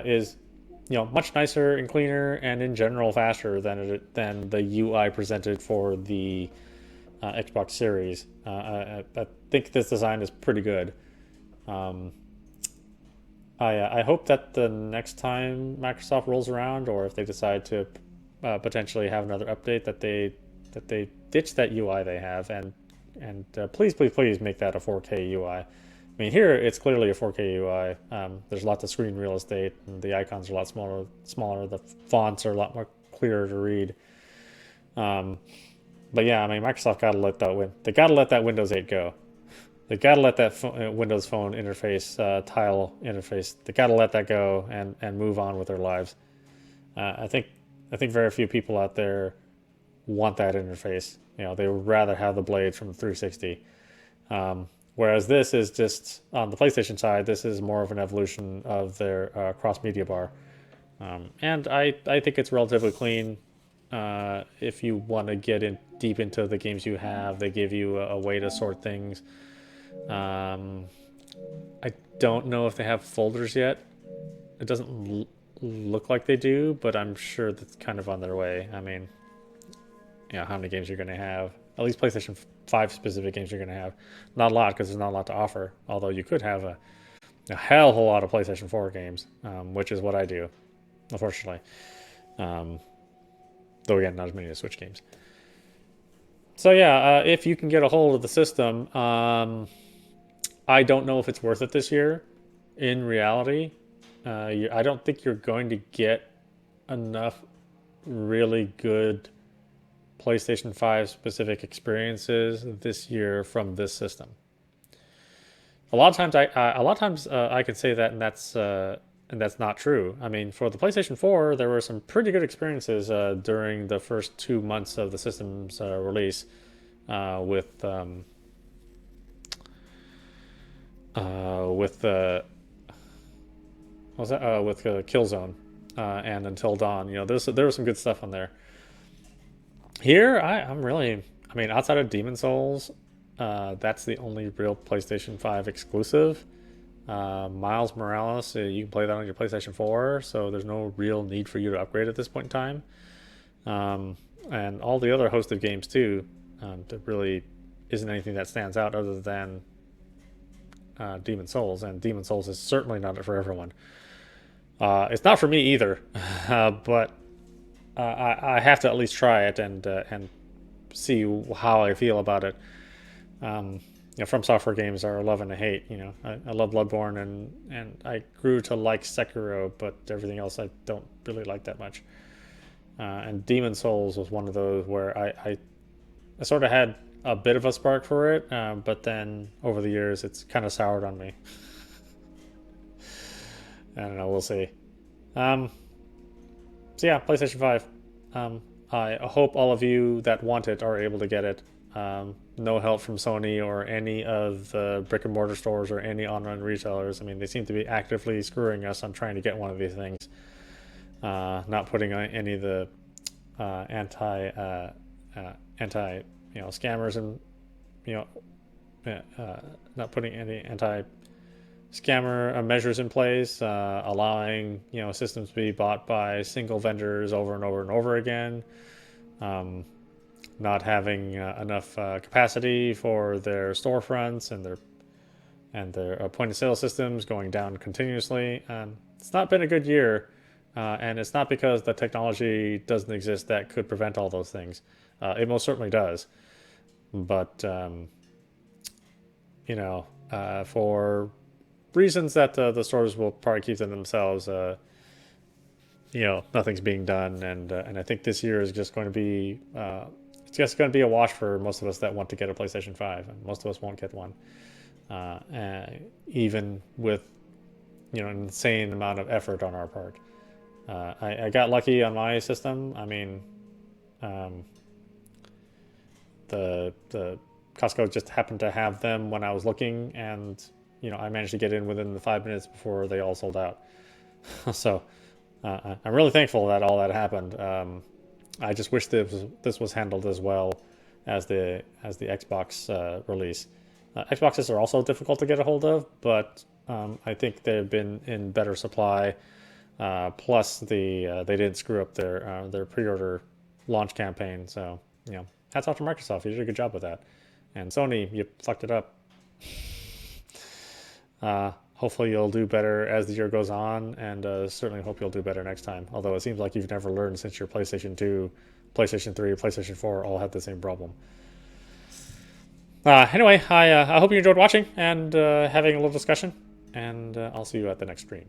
is much nicer and cleaner and in general faster than the UI presented for the Xbox Series. I think this design is pretty good. I hope that the next time Microsoft rolls around, or if they decide to potentially have another update, that they ditch that UI they have and please make that a 4K UI. I mean, here it's clearly a 4K UI. There's lots of screen real estate, and the icons are a lot smaller. The fonts are a lot more clearer to read. But yeah, I mean, Microsoft gotta let that Windows 8 go. They gotta let that Windows Phone interface, tile interface. They gotta let that go and move on with their lives. I think very few people out there want that interface. They would rather have the blade from the 360. Whereas this is just, on the PlayStation side, this is more of an evolution of their cross-media bar. And I think it's relatively clean. If you want to get in deep into the games you have, they give you a way to sort things. I don't know if they have folders yet. It doesn't look like they do, but I'm sure that's kind of on their way. I mean, how many games you're going to have? At least PlayStation 5 specific games you're going to have. Not a lot, because there's not a lot to offer. Although you could have a hell of a lot of PlayStation 4 games, which is what I do, unfortunately. Though again, not as many as Switch games. So yeah, if you can get a hold of the system, I don't know if it's worth it this year. In reality, I don't think you're going to get enough really good PlayStation 5 specific experiences this year from this system. A lot of times I can say that, and that's not true. I mean, for the PlayStation 4, there were some pretty good experiences during the first 2 months of the system's release with Killzone and Until Dawn. There was some good stuff on there. Here, I mean, outside of Demon Souls, that's the only real PlayStation 5 exclusive. Miles Morales, you can play that on your PlayStation 4, so there's no real need for you to upgrade at this point in time. And all the other host of games too, there really isn't anything that stands out other than Demon Souls, and Demon Souls is certainly not for everyone. It's not for me either, but I have to at least try it and see how I feel about it. From Software games are love and hate. I love Bloodborne and I grew to like Sekiro, but everything else I don't really like that much. And Demon Souls was one of those where I sort of had a bit of a spark for it, but then over the years it's kind of soured on me. I don't know, we'll see. So yeah, PlayStation 5. I hope all of you that want it are able to get it. No help from Sony or any of the brick and mortar stores or any online retailers. I mean, they seem to be actively screwing us on trying to get one of these things. Not putting any of the anti scammers and not putting any anti scammer measures in place, allowing systems to be bought by single vendors over and over and over again, not having enough capacity for their storefronts and their point of sale systems going down continuously. It's not been a good year, and it's not because the technology doesn't exist that could prevent all those things. It most certainly does, but for reasons that the stores will probably keep to themselves, nothing's being done, and I think this year is just going to be it's just going to be a wash for most of us that want to get a PlayStation 5, and most of us won't get one, even with an insane amount of effort on our part. I got lucky on my system. I mean, the Costco just happened to have them when I was looking, and I managed to get in within the 5 minutes before they all sold out. So I'm really thankful that all that happened. I just wish this was handled as well as the Xbox release. Xboxes are also difficult to get a hold of, but I think they've been in better supply. Plus, they didn't screw up their pre-order launch campaign. So hats off to Microsoft. You did a good job with that. And Sony, you fucked it up. Hopefully you'll do better as the year goes on, and certainly hope you'll do better next time. Although it seems like you've never learned since your PlayStation 2, PlayStation 3, PlayStation 4 all had the same problem. Anyway, I hope you enjoyed watching and having a little discussion, and I'll see you at the next stream.